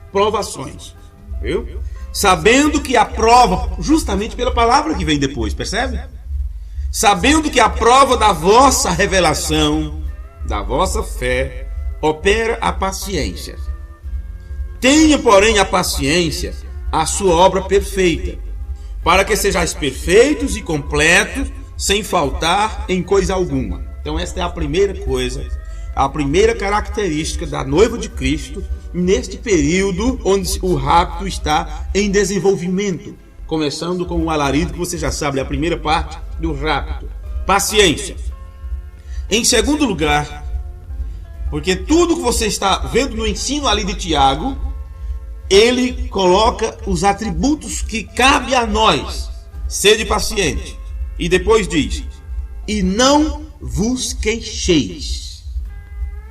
Provações. Viu? Sabendo que a prova, justamente pela palavra que vem depois, percebe? Sabendo que a prova da vossa revelação, da vossa fé, opera a paciência. Tenha, porém, a paciência, a sua obra perfeita, para que sejais perfeitos e completos, sem faltar em coisa alguma. Então esta é a primeira coisa, a primeira característica da noiva de Cristo, neste período onde o rapto está em desenvolvimento. Começando com o alarido, que você já sabe, é a primeira parte do rapto. Paciência. Em segundo lugar, porque tudo que você está vendo no ensino ali de Tiago, ele coloca os atributos que cabe a nós. Sede paciente. E depois diz, e não vos queixeis.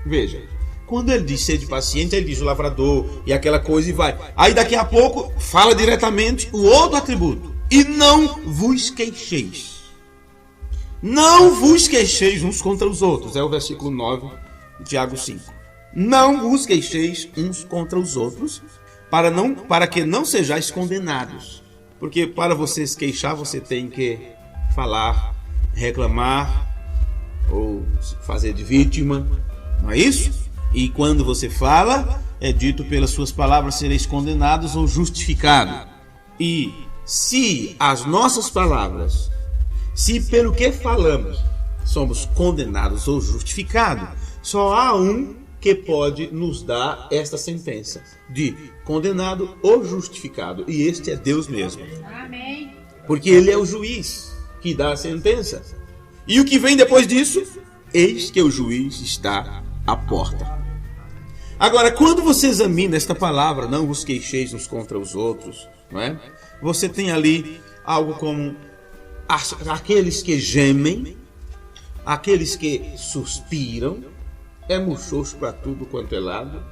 Veja, quando ele diz sede paciente, ele diz o lavrador e aquela coisa e vai. Aí daqui a pouco fala diretamente o outro atributo. E não vos queixeis. Não vos queixeis uns contra os outros. É o versículo 9 de Tiago 5. Não vos queixeis uns contra os outros, para que não sejais condenados. Porque para você se queixar, você tem que falar, reclamar, ou fazer de vítima. Não é isso? E quando você fala, é dito pelas suas palavras sereis condenados ou justificados. E se as nossas palavras, se pelo que falamos, somos condenados ou justificados, só há um que pode nos dar esta sentença de condenado ou justificado. E este é Deus mesmo. Amém. Porque Ele é o juiz que dá a sentença. E o que vem depois disso? Eis que o juiz está à porta. Agora, quando você examina esta palavra, não vos queixeis uns contra os outros, não é? Você tem ali algo como aqueles que gemem, aqueles que suspiram, é muxoxo para tudo quanto é lado,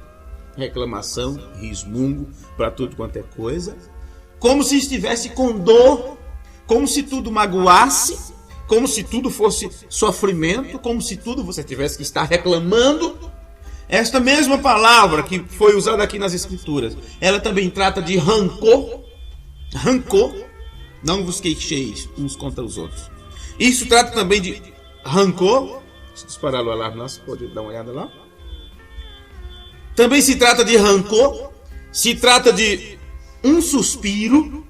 reclamação, resmungo para tudo quanto é coisa, como se estivesse com dor, como se tudo magoasse, como se tudo fosse sofrimento, como se tudo você tivesse que estar reclamando. Esta mesma palavra que foi usada aqui nas Escrituras, ela também trata de rancor. Rancor, não vos queixeis uns contra os outros. Isso trata também de rancor. Deixa eu disparar o alarme lá, você pode dar uma olhada lá. Também se trata de rancor, se trata de um suspiro,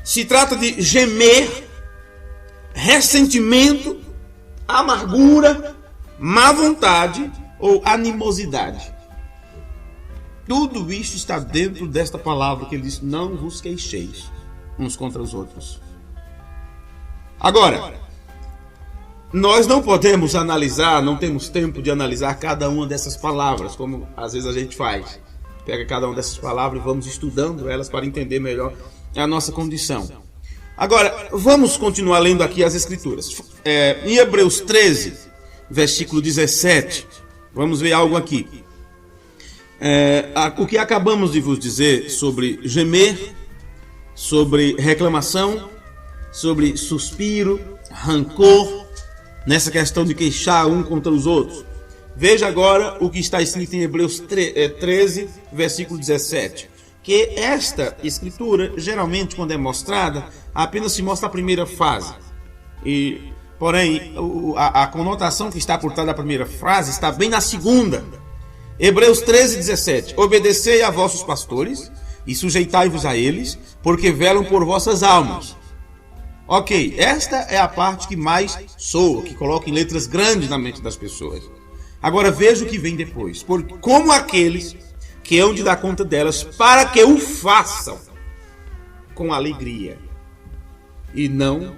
se trata de gemer, ressentimento, amargura, má vontade ou animosidade. Tudo isso está dentro desta palavra que ele diz, não vos queixeis uns contra os outros. Agora, nós não podemos analisar, não temos tempo de analisar cada uma dessas palavras, como às vezes a gente faz. Pega cada uma dessas palavras e vamos estudando elas para entender melhor a nossa condição. Agora, vamos continuar lendo aqui as Escrituras. Em Hebreus 13, versículo 17, vamos ver algo aqui. O que acabamos de vos dizer sobre gemer, sobre reclamação, sobre suspiro, rancor, nessa questão de queixar um contra os outros. Veja agora o que está escrito em Hebreus 13, versículo 17. Que esta escritura, geralmente, quando é mostrada, apenas se mostra a primeira fase. Porém, a conotação que está por trás da primeira frase está bem na segunda. Hebreus 13, 17. Obedecei a vossos pastores e sujeitai-vos a eles, porque velam por vossas almas. Ok, esta é a parte que mais soa, que coloca em letras grandes na mente das pessoas. Agora veja o que vem depois. Porque como aqueles que hão de dar conta delas, para que o façam com alegria, e não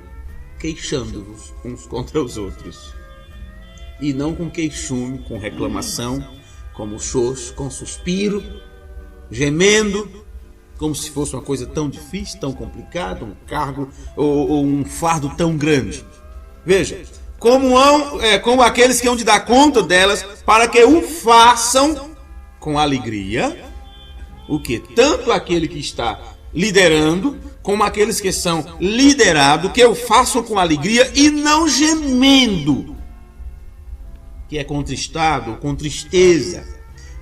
queixando-vos uns contra os outros, e não com queixume, com reclamação, como xoxo, com suspiro, gemendo, como se fosse uma coisa tão difícil, tão complicada, um cargo ou um fardo tão grande. Veja, como aqueles que hão de dar conta delas, para que o façam com alegria, o que? Tanto aquele que está liderando, como aqueles que são liderados, que o façam com alegria e não gemendo, que é contristado, com tristeza.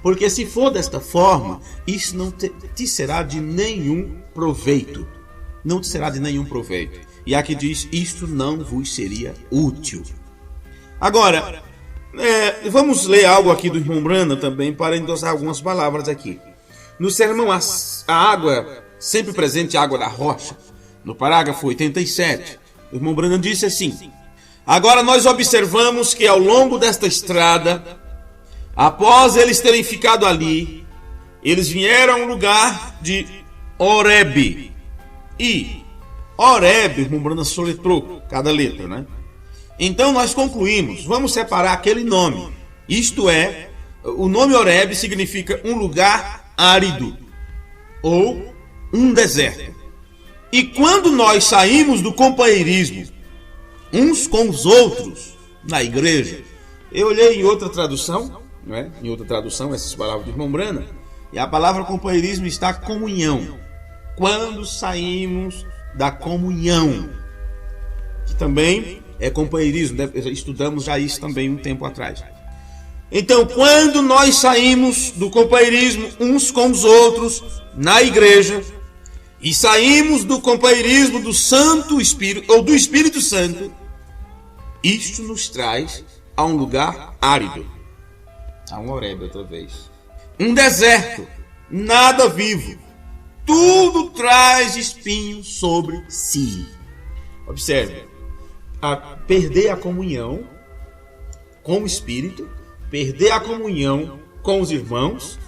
Porque se for desta forma, isso não te será de nenhum proveito. Não te será de nenhum proveito. E aqui diz, isto não vos seria útil. Agora, vamos ler algo aqui do irmão Branham também, para endossar algumas palavras aqui. No sermão A Água, sempre presente, a água da rocha, no parágrafo 87, o irmão Branham disse assim: agora nós observamos que ao longo desta estrada, após eles terem ficado ali, eles vieram a um lugar de Horebe. E Horebe, o irmão Branham soletrou cada letra, né? Então nós concluímos, vamos separar aquele nome. Isto é, o nome Horebe significa um lugar árido ou um deserto. E quando nós saímos do companheirismo uns com os outros na igreja, eu olhei em outra tradução, não é? Em outra tradução, essas palavras do irmão Branham, e a palavra companheirismo está comunhão. Quando saímos da comunhão, que também é companheirismo, estudamos já isso também um tempo atrás. Então, quando nós saímos do companheirismo uns com os outros na igreja, e saímos do companheirismo do Santo Espírito, ou do Espírito Santo, isto nos traz a um lugar árido, a um Horebe outra vez, um deserto, nada vivo, tudo traz espinhos sobre si. Observe, perder a comunhão com o Espírito, perder a comunhão com os irmãos,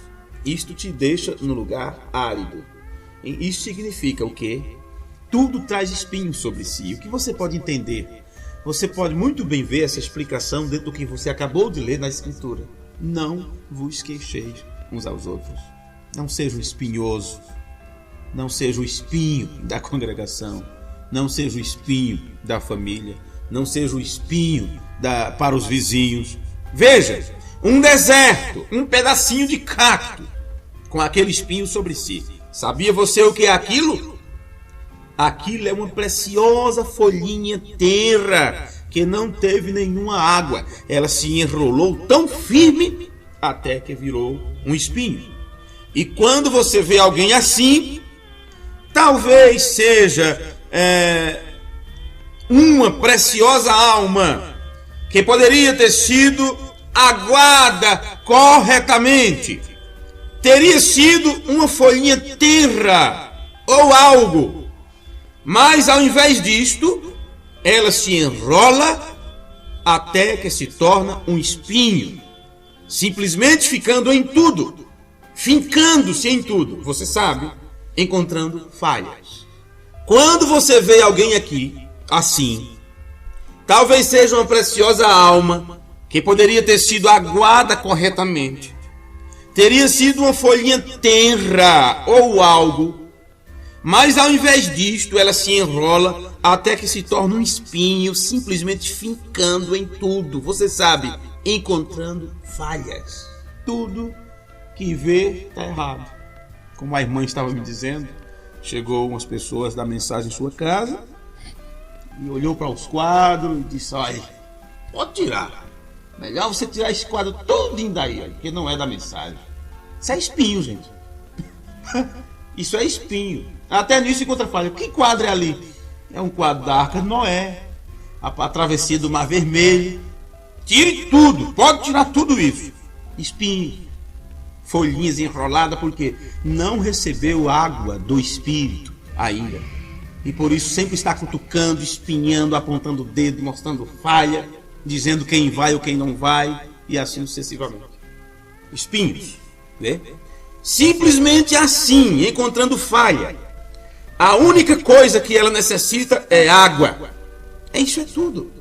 isto te deixa no lugar árido. E isso significa o quê? Tudo traz espinhos sobre si. O que você pode entender? Você pode muito bem ver essa explicação dentro do que você acabou de ler na Escritura. Não vos queixeis uns aos outros. Não seja o espinhoso. Não seja o espinho da congregação. Não seja o espinho da família. Não seja o espinho para os vizinhos. Veja, um deserto, um pedacinho de cacto com aquele espinho sobre si. Sabia você o que é aquilo? Aquilo é uma preciosa folhinha tenra que não teve nenhuma água. Ela se enrolou tão firme até que virou um espinho. E quando você vê alguém assim, talvez seja uma preciosa alma que poderia ter sido aguada corretamente. Teria sido uma folhinha tenra ou algo. Mas ao invés disto, ela se enrola até que se torna um espinho, simplesmente ficando em tudo, fincando-se em tudo, você sabe, encontrando falhas. Quando você vê alguém aqui assim, talvez seja uma preciosa alma que poderia ter sido aguada corretamente, teria sido uma folhinha tenra ou algo, mas ao invés disto ela se enrola até que se torna um espinho, simplesmente fincando em tudo, você sabe, encontrando falhas. Tudo que vê está errado. Como a irmã estava me dizendo, chegou umas pessoas da mensagem em sua casa e olhou para os quadros e disse: olha, pode tirar, Melhor você tirar esse quadro todinho daí, porque não é da mensagem. Isso é espinho, gente. Isso é espinho. Até nisso encontra falha. Que quadro é ali? É um quadro da Arca de Noé, a travessia do Mar Vermelho. Tire tudo, pode tirar tudo isso. Espinho, folhinhas enroladas, porque não recebeu água do Espírito ainda. E por isso sempre está cutucando, espinhando, apontando o dedo, mostrando falha, dizendo quem vai ou quem não vai, e assim sucessivamente. Espinhos, né? Simplesmente assim, encontrando falha. A única coisa que ela necessita é água. Isso é tudo.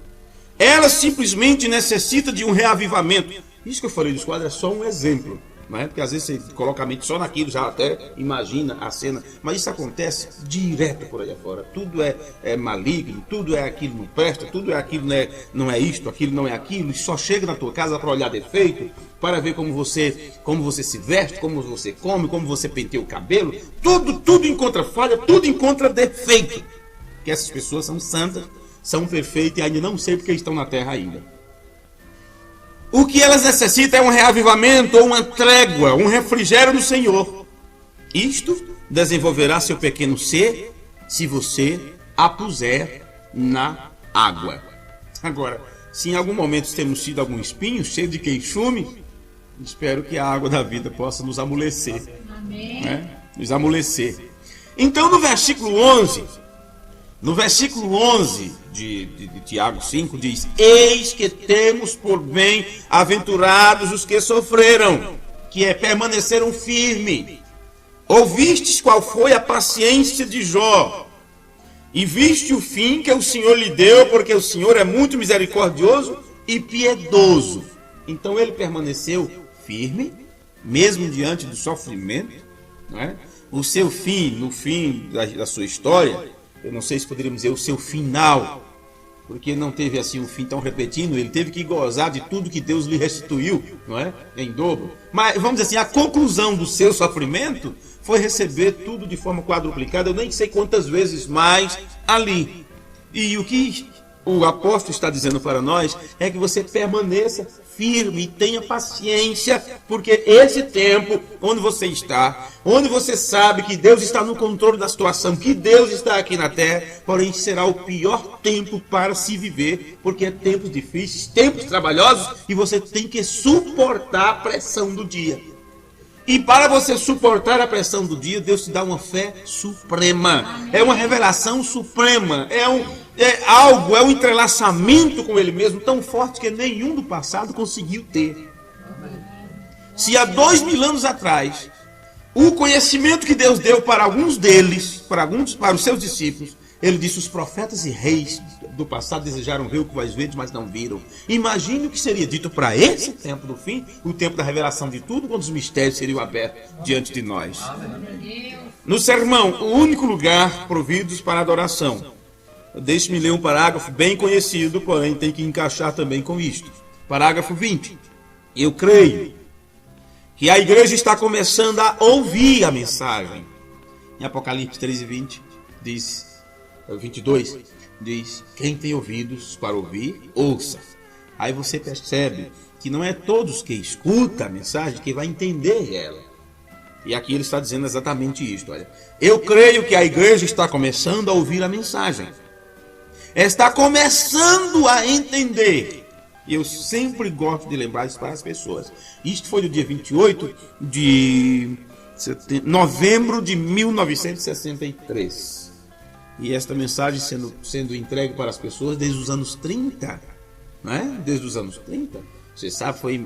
Ela simplesmente necessita de um reavivamento. Isso que eu falei dos quadros é só um exemplo. Não é? Porque às vezes você coloca a mente só naquilo, já até imagina a cena. Mas isso acontece direto por aí afora. Tudo é maligno, tudo é aquilo não presta, tudo é aquilo não é isto, aquilo não é aquilo. E só chega na tua casa para olhar defeito, para ver como você se veste, como você come, como você penteia o cabelo. Tudo encontra falha, tudo encontra defeito. Porque essas pessoas são santas, são perfeitas e ainda não sei porque estão na terra ainda. O que elas necessitam é um reavivamento ou uma trégua, um refrigério do Senhor. Isto desenvolverá seu pequeno ser se você a puser na água. Agora, se em algum momento temos sido algum espinho cheio de queixume, espero que a água da vida possa nos amolecer. Amém. Né? Nos amolecer. Então, no versículo 11 de Tiago 5 diz: eis que temos por bem-aventurados os que sofreram, que permaneceram firmes. Ouvistes qual foi a paciência de Jó, e viste o fim que o Senhor lhe deu, porque o Senhor é muito misericordioso e piedoso. Então ele permaneceu firme, mesmo diante do sofrimento, não é? O seu fim, no fim da sua história, eu não sei se poderíamos dizer o seu final, porque não teve assim um fim tão repentino. Ele teve que gozar de tudo que Deus lhe restituiu, não é? Em dobro. Mas vamos dizer assim, a conclusão do seu sofrimento foi receber tudo de forma quadruplicada, eu nem sei quantas vezes mais ali. E o que o apóstolo está dizendo para nós é que você permaneça firme e tenha paciência, porque esse tempo onde você está, onde você sabe que Deus está no controle da situação, que Deus está aqui na terra, porém será o pior tempo para se viver, porque é tempos difíceis, tempos trabalhosos, e você tem que suportar a pressão do dia. E para você suportar a pressão do dia, Deus te dá uma fé suprema. É uma revelação suprema. É um entrelaçamento com Ele mesmo tão forte que nenhum do passado conseguiu ter. Se há 2000 anos atrás, o conhecimento que Deus deu para alguns deles, para os seus discípulos, Ele disse: os profetas e reis do passado desejaram ver o que vais ver, mas não viram. Imagine o que seria dito para esse tempo do fim, o tempo da revelação de tudo, quando os mistérios seriam abertos diante de nós. No sermão, o único lugar providos para adoração. Deixe-me ler um parágrafo bem conhecido, porém tem que encaixar também com isto. Parágrafo 20. Eu creio que a igreja está começando a ouvir a mensagem. Em Apocalipse 13:20 diz, 22, diz: quem tem ouvidos para ouvir, ouça. Aí você percebe que não é todos que escutam a mensagem que vai entender ela. E aqui ele está dizendo exatamente isto. Olha, eu creio que a igreja está começando a ouvir a mensagem. Está começando a entender. E eu sempre gosto de lembrar isso para as pessoas. Isto foi no dia 28 de novembro de 1963. E esta mensagem sendo entregue para as pessoas desde os anos 30. Não é? Desde os anos 30. Você sabe, foi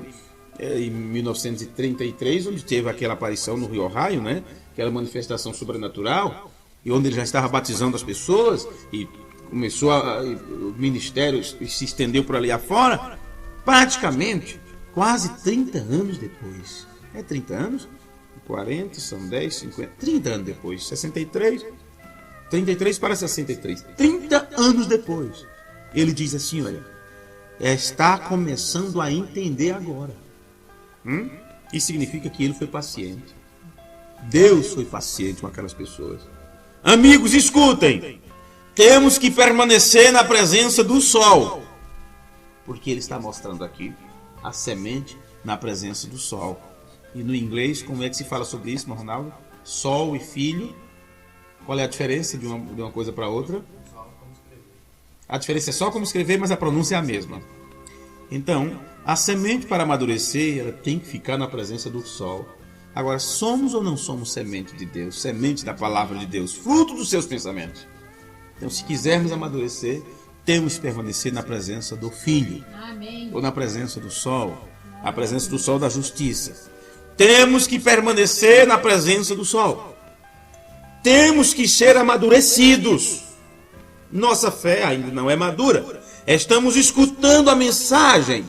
em 1933 onde teve aquela aparição no Rio Ohio, né? Aquela manifestação sobrenatural, e onde ele já estava batizando as pessoas e começou o ministério se estendeu por ali afora. Praticamente quase 30 anos depois. É 30 anos? 40, são 10, 50, 30 anos depois. 63 para 63. 30 anos depois. Ele diz assim, olha, está começando a entender agora. Isso significa que ele foi paciente. Deus foi paciente com aquelas pessoas. Amigos, escutem. Temos que permanecer na presença do sol. Porque ele está mostrando aqui a semente na presença do sol. E no inglês, como é que se fala sobre isso, Ronaldo? Sol e filho. Qual é a diferença de uma coisa para outra? A diferença é só como escrever, mas a pronúncia é a mesma. Então, a semente para amadurecer, ela tem que ficar na presença do sol. Agora, somos ou não somos semente de Deus? Semente da palavra de Deus, fruto dos seus pensamentos. Então, se quisermos amadurecer, temos que permanecer na presença do Filho. Amém. Ou na presença do sol. A presença do sol da justiça. Temos que permanecer na presença do sol. Temos que ser amadurecidos. Nossa fé ainda não é madura. Estamos escutando a mensagem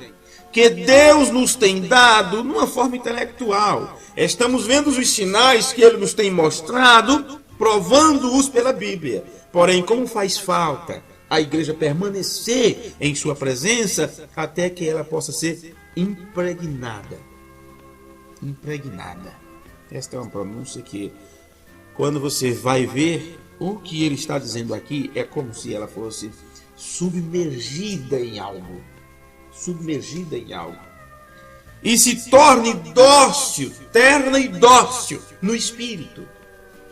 que Deus nos tem dado numa forma intelectual. Estamos vendo os sinais que Ele nos tem mostrado, provando-os pela Bíblia. Porém, como faz falta a igreja permanecer em sua presença até que ela possa ser impregnada. Impregnada. Esta é uma pronúncia que, quando você vai ver o que ele está dizendo aqui, é como se ela fosse submergida em algo. Submergida em algo. E se torne dócil, terna e dócil no espírito.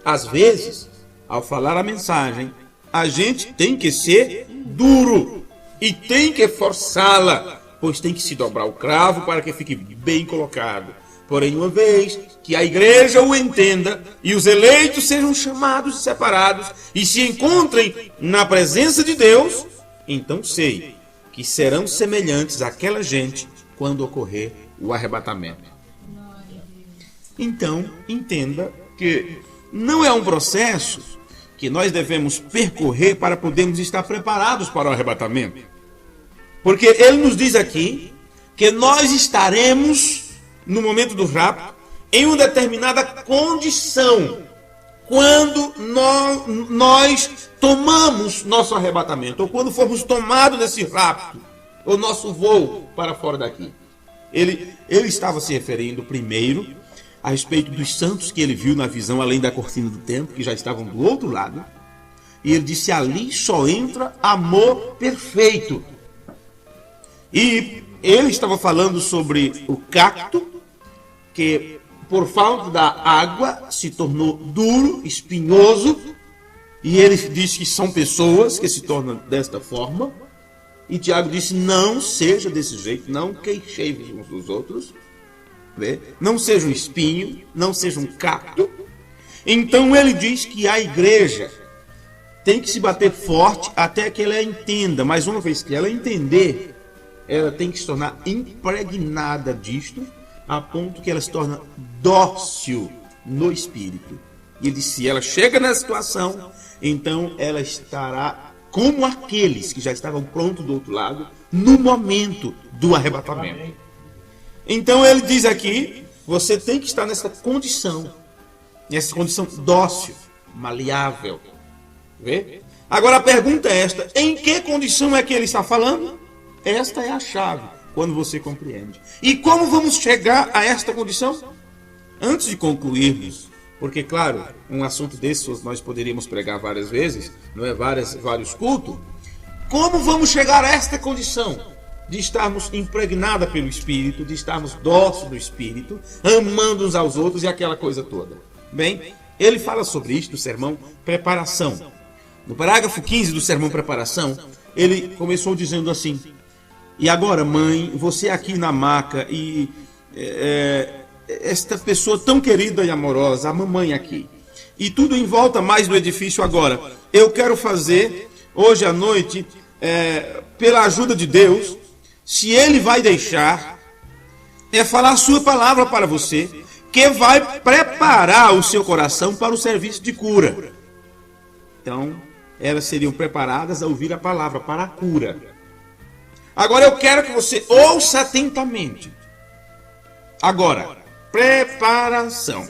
Às vezes, ao falar a mensagem, a gente tem que ser duro e tem que forçá-la, pois tem que se dobrar o cravo para que fique bem colocado. Porém, uma vez que a igreja o entenda e os eleitos sejam chamados e separados e se encontrem na presença de Deus, então sei que serão semelhantes àquela gente quando ocorrer o arrebatamento. Então, entenda que não é um processo que nós devemos percorrer para podermos estar preparados para o arrebatamento. Porque ele nos diz aqui que nós estaremos, no momento do rapto, em uma determinada condição, quando nós tomamos nosso arrebatamento, ou quando formos tomados desse rapto, o nosso voo para fora daqui. Ele estava se referindo primeiro a respeito dos santos que ele viu na visão além da cortina do templo, que já estavam do outro lado. E ele disse: ali só entra amor perfeito. E ele estava falando sobre o cacto, que por falta da água se tornou duro, espinhoso. E ele disse que são pessoas que se tornam desta forma. E Tiago disse: não seja desse jeito, não queixeis uns dos outros. Não seja um espinho, não seja um cacto. Então ele diz que a igreja tem que se bater forte até que ela entenda. Mas uma vez que ela entender, ela tem que se tornar impregnada disto, a ponto que ela se torna dócil no espírito. E ele disse: se ela chega nessa situação, então ela estará como aqueles que já estavam prontos do outro lado no momento do arrebatamento. Então ele diz aqui: você tem que estar nessa condição dócil, maleável. Vê? Agora a pergunta é esta: em que condição é que ele está falando? Esta é a chave, quando você compreende. E como vamos chegar a esta condição? Antes de concluirmos, porque claro, um assunto desse nós poderíamos pregar várias vezes, não é? Vários cultos. Como vamos chegar a esta condição? De estarmos impregnados pelo Espírito, de estarmos dóceis do Espírito, amando uns aos outros e aquela coisa toda. Bem, ele fala sobre isto no sermão Preparação. No parágrafo 15 do sermão Preparação, ele começou dizendo assim: e agora, mãe, você aqui na maca e esta pessoa tão querida e amorosa, a mamãe aqui, e tudo em volta mais do edifício agora, eu quero fazer, hoje à noite, pela ajuda de Deus, se Ele vai deixar, falar a sua palavra para você, que vai preparar o seu coração para o serviço de cura. Então, elas seriam preparadas a ouvir a palavra para a cura. Agora eu quero que você ouça atentamente. Agora, preparação.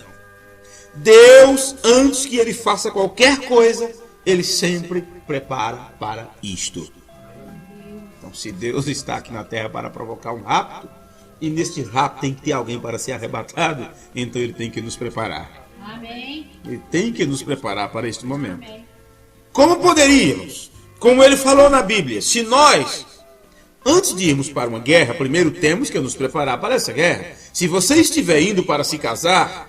Deus, antes que Ele faça qualquer coisa, Ele sempre prepara para isto. Então, se Deus está aqui na terra para provocar um rapto, e neste rapto tem que ter alguém para ser arrebatado, então Ele tem que nos preparar. Amém. Ele tem que nos preparar para este momento. Amém. Como poderíamos, como Ele falou na Bíblia, se nós Antes de irmos para uma guerra, primeiro temos que nos preparar para essa guerra. Se você estiver indo para se casar,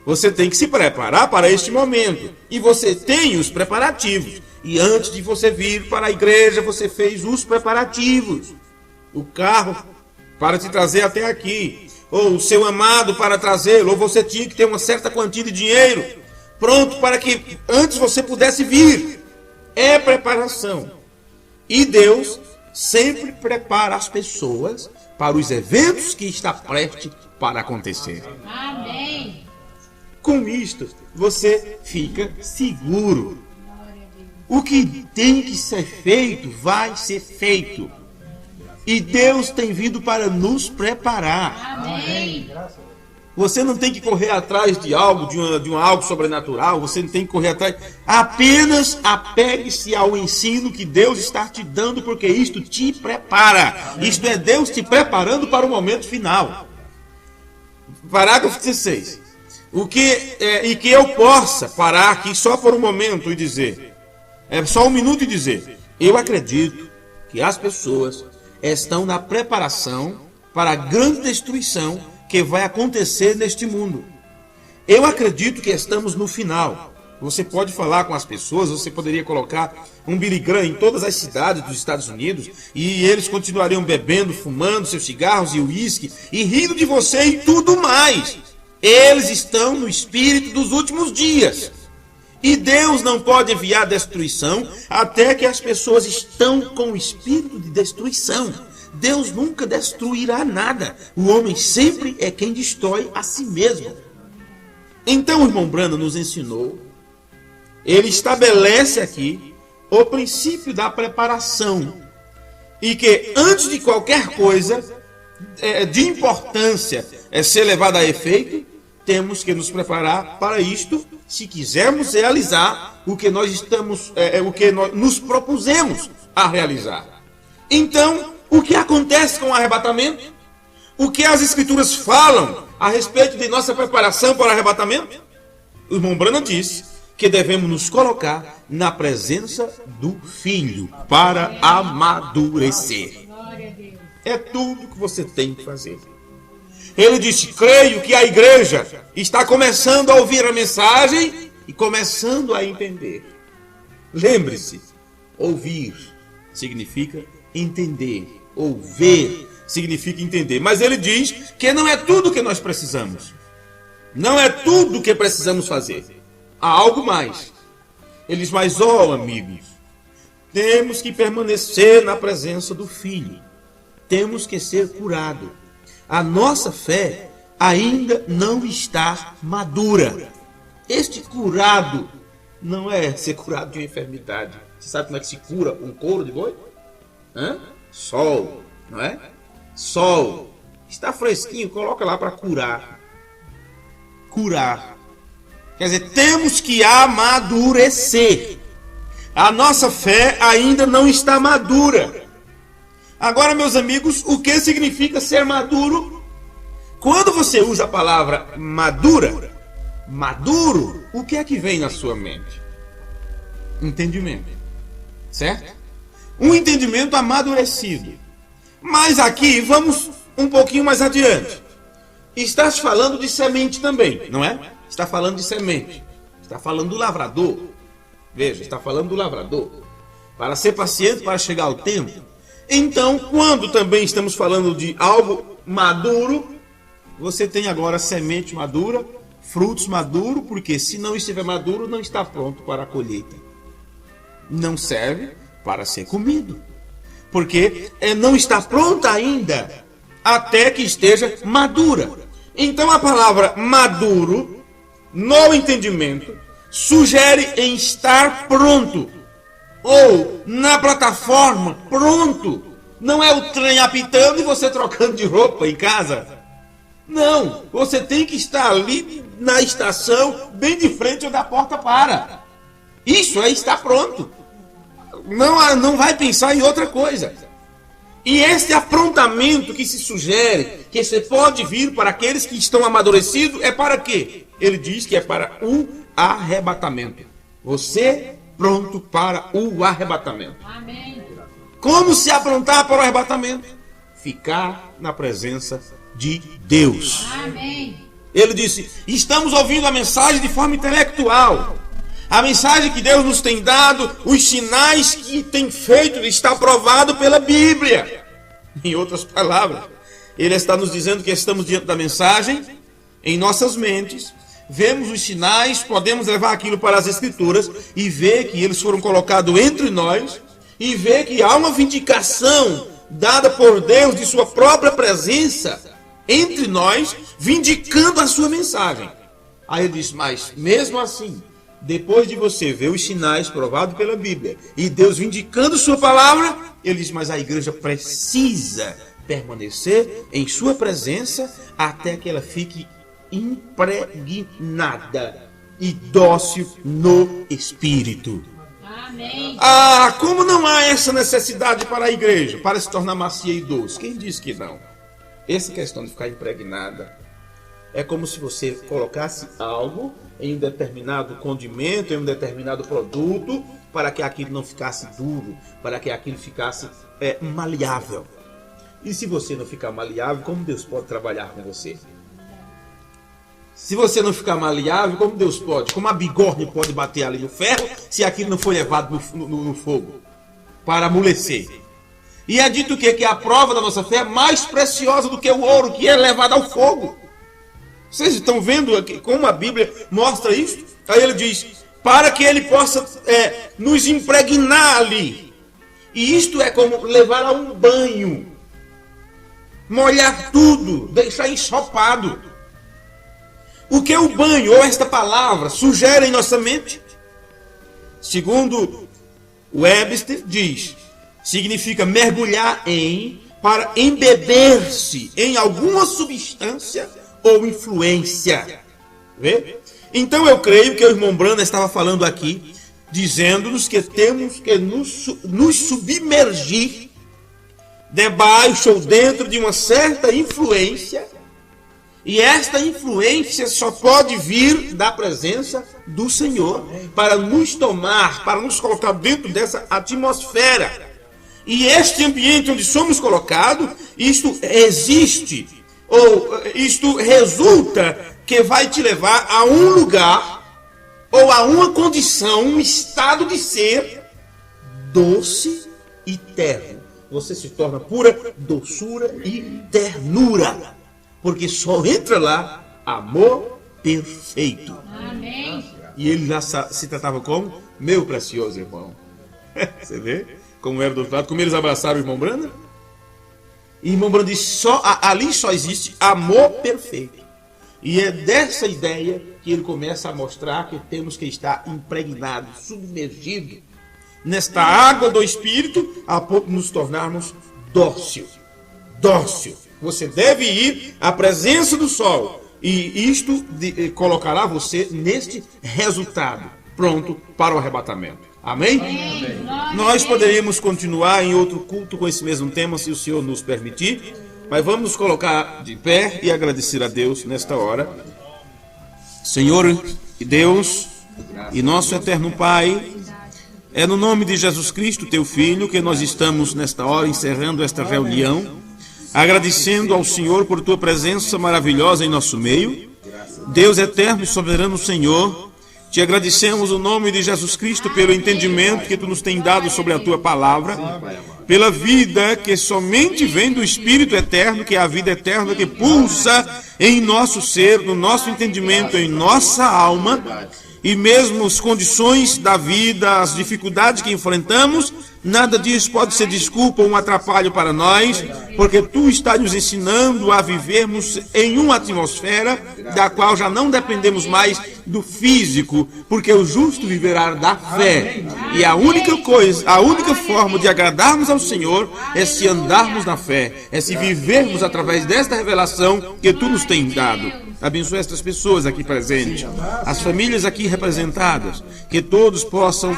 você tem que se preparar para este momento. E você tem os preparativos. E antes de você vir para a igreja, você fez os preparativos. O carro para te trazer até aqui. Ou o seu amado para trazê-lo. Ou você tinha que ter uma certa quantia de dinheiro pronto para que antes você pudesse vir. É preparação. E Deus sempre prepara as pessoas para os eventos que está prestes para acontecer. Amém. Com isto, você fica seguro. O que tem que ser feito, vai ser feito. E Deus tem vindo para nos preparar. Amém. Você não tem que correr atrás de algo, de algo sobrenatural. Você não tem que correr atrás. Apenas apegue-se ao ensino que Deus está te dando, porque isto te prepara. Isto é Deus te preparando para o momento final. Parágrafo 16. E que eu possa parar aqui só por um momento e dizer, só um minuto e dizer, eu acredito que as pessoas estão na preparação para a grande destruição que vai acontecer neste mundo. Eu acredito que estamos no final. Você pode falar com as pessoas, você poderia colocar um Billy Graham em todas as cidades dos Estados Unidos e eles continuariam bebendo, fumando seus cigarros e uísque e rindo de você e tudo mais. Eles estão no espírito dos últimos dias. E Deus não pode enviar destruição até que as pessoas estão com o espírito de destruição. Deus nunca destruirá nada. O homem sempre é quem destrói a si mesmo. Então o irmão Branham nos ensinou, ele estabelece aqui o princípio da preparação. E que antes de qualquer coisa de importância ser levada a efeito, temos que nos preparar para isto, se quisermos realizar o que nós nos propusemos a realizar. Então, o que acontece com o arrebatamento? O que as Escrituras falam a respeito de nossa preparação para o arrebatamento? O irmão Branham disse que devemos nos colocar na presença do Filho para amadurecer. É tudo que você tem que fazer. Ele disse, creio que a igreja está começando a ouvir a mensagem e começando a entender. Lembre-se, ouvir significa entender. Ouvir significa entender. Mas ele diz que não é tudo que nós precisamos. Não é tudo que precisamos fazer. Há algo mais. Ele diz, mas amigos, temos que permanecer na presença do Filho. Temos que ser curados. A nossa fé ainda não está madura. Este curado não é ser curado de uma enfermidade. Você sabe como é que se cura um couro de boi? Sol, não é? Sol. Está fresquinho, coloca lá para curar. Curar. Quer dizer, temos que amadurecer. A nossa fé ainda não está madura. Agora, meus amigos, o que significa ser maduro? Quando você usa a palavra maduro, o que é que vem na sua mente? Entendimento. Certo? Um entendimento amadurecido. Mas aqui, vamos um pouquinho mais adiante. Estás falando de semente também, não é? Está falando de semente. Está falando do lavrador. Veja, está falando do lavrador. Para ser paciente, para chegar ao tempo. Então, quando também estamos falando de algo maduro, você tem agora semente madura, frutos maduros, porque se não estiver maduro, não está pronto para a colheita. Não serve para ser comido. Porque não está pronta ainda, até que esteja madura. Então a palavra maduro, no entendimento, sugere em estar pronto. Ou na plataforma, pronto. Não é o trem apitando e você trocando de roupa em casa. Não, você tem que estar ali na estação, bem de frente onde a porta para. Isso é estar pronto. Não vai pensar em outra coisa. E esse aprontamento que se sugere, que você pode vir para aqueles que estão amadurecidos, é para quê? Ele diz que é para o arrebatamento. Você pronto para o arrebatamento. Amém. Como se aprontar para o arrebatamento? Ficar na presença de Deus. Amém. Ele disse, estamos ouvindo a mensagem de forma intelectual. A mensagem que Deus nos tem dado, os sinais que tem feito, está provado pela Bíblia. Em outras palavras, ele está nos dizendo que estamos diante da mensagem, em nossas mentes, vemos os sinais, podemos levar aquilo para as Escrituras e ver que eles foram colocados entre nós e ver que há uma vindicação dada por Deus de sua própria presença entre nós, vindicando a sua mensagem. Aí ele diz, mas mesmo assim, depois de você ver os sinais provados pela Bíblia e Deus vindicando sua palavra, ele diz, mas a igreja precisa permanecer em sua presença até que ela fique impregnada e dócil no Espírito. Amém. Ah, como não há essa necessidade para a igreja, para se tornar macia e doce? Quem disse que não? Essa questão de ficar impregnada é como se você colocasse algo em um determinado condimento, em um determinado produto, para que aquilo não ficasse duro, para que aquilo ficasse maleável. E se você não ficar maleável, como Deus pode trabalhar com você? Se você não ficar maleável, como Deus pode? Como a bigorna pode bater ali no ferro, se aquilo não foi levado no fogo para amolecer? E é dito que a prova da nossa fé é mais preciosa do que o ouro que é levado ao fogo. Vocês estão vendo aqui como a Bíblia mostra isso? Aí ele diz, para que ele possa nos impregnar ali. E isto é como levar a um banho. Molhar tudo, deixar ensopado. O que o banho ou esta palavra sugere em nossa mente? Segundo Webster diz, significa mergulhar para embeber-se em alguma substância ou influência. Vê? Então eu creio que o irmão Branham estava falando aqui, dizendo-nos que temos que nos submergir debaixo ou dentro de uma certa influência, e esta influência só pode vir da presença do Senhor para nos tomar, para nos colocar dentro dessa atmosfera. E este ambiente onde somos colocados, isto existe, ou isto resulta que vai te levar a um lugar, ou a uma condição, um estado de ser doce e terno. Você se torna pura doçura e ternura, porque só entra lá amor perfeito. Amém. E ele já se tratava como meu precioso irmão. Você vê como era do outro lado, como eles abraçaram o irmão Branham? E o irmão Branham disse, ali só existe amor perfeito. E é dessa ideia que ele começa a mostrar que temos que estar impregnado, submergido nesta água do Espírito, a ponto de nos tornarmos dócil. Dócil. Você deve ir à presença do sol. E isto colocará você neste resultado, pronto para o arrebatamento. Amém? Amém. Nós poderíamos continuar em outro culto com esse mesmo tema, se o Senhor nos permitir. Mas vamos nos colocar de pé e agradecer a Deus nesta hora. Senhor e Deus e nosso eterno Pai, é no nome de Jesus Cristo, teu Filho, que nós estamos nesta hora encerrando esta reunião, agradecendo ao Senhor por tua presença maravilhosa em nosso meio. Deus eterno e soberano Senhor, te agradecemos o nome de Jesus Cristo pelo entendimento que tu nos tem dado sobre a tua palavra, pela vida que somente vem do Espírito eterno, que é a vida eterna que pulsa em nosso ser, no nosso entendimento, em nossa alma, e mesmo as condições da vida, as dificuldades que enfrentamos, nada disso pode ser desculpa ou um atrapalho para nós, porque tu estás nos ensinando a vivermos em uma atmosfera da qual já não dependemos mais do físico, porque o justo viverá da fé. E a única coisa, a única forma de agradarmos ao Senhor é se andarmos na fé, é se vivermos através desta revelação que tu nos tens dado. Abençoe estas pessoas aqui presentes, as famílias aqui representadas, que todos possam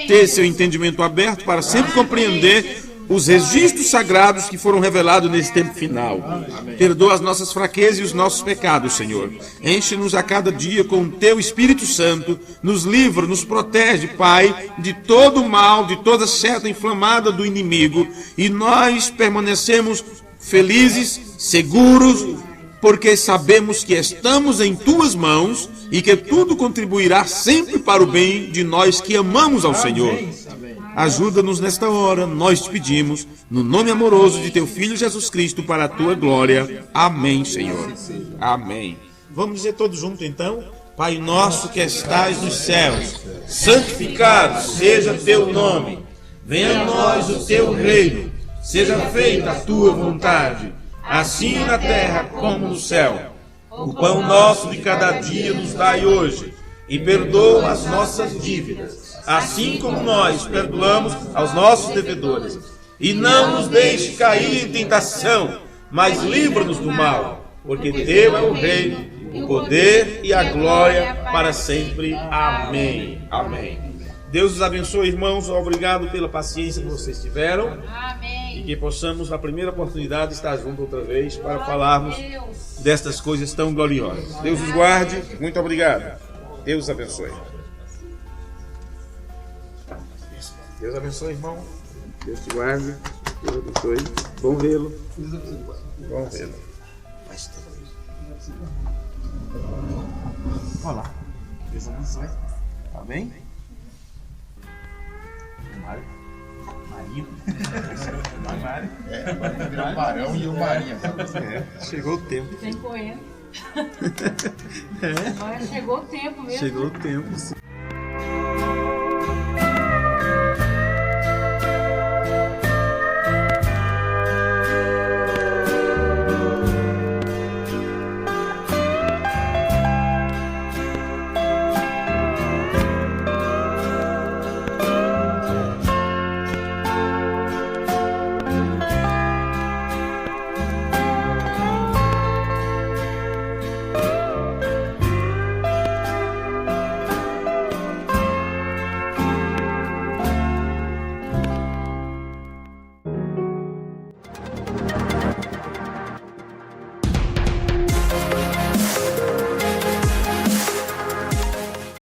ter seu entendimento aberto para sempre compreender os registros sagrados que foram revelados nesse tempo final. Perdoa as nossas fraquezas e os nossos pecados, Senhor. Enche-nos a cada dia com o Teu Espírito Santo. Nos livra, nos protege, Pai, de todo o mal, de toda seta inflamada do inimigo. E nós permanecemos felizes, seguros, porque sabemos que estamos em Tuas mãos e que tudo contribuirá sempre para o bem de nós que amamos ao Senhor. Ajuda-nos nesta hora, nós te pedimos, no nome amoroso de Teu Filho Jesus Cristo, para a Tua glória. Amém, Senhor. Amém. Vamos dizer todos juntos então? Pai nosso que estais nos céus, santificado seja Teu nome. Venha a nós o Teu reino. Seja feita a Tua vontade, assim na terra como no céu. O pão nosso de cada dia nos dai hoje, e perdoa as nossas dívidas, assim como nós perdoamos aos nossos devedores. E não nos deixe cair em tentação, mas livra-nos do mal, porque Teu é o reino, o poder e a glória para sempre. Amém. Amém. Deus os abençoe, irmãos. Obrigado pela paciência que vocês tiveram. Amém. E que possamos, na primeira oportunidade, estar juntos outra vez para falarmos destas coisas tão gloriosas. Deus os guarde. Muito obrigado. Deus os abençoe. Deus abençoe, irmão. Deus te guarde. Deus abençoe. Bom vê-lo. Bom vê-lo. Olá. Deus abençoe. Tá bem? Marinho. Vai virar Barão e o Marinho. Chegou o tempo. Vem correndo. Agora chegou o tempo mesmo. Chegou o tempo, sim.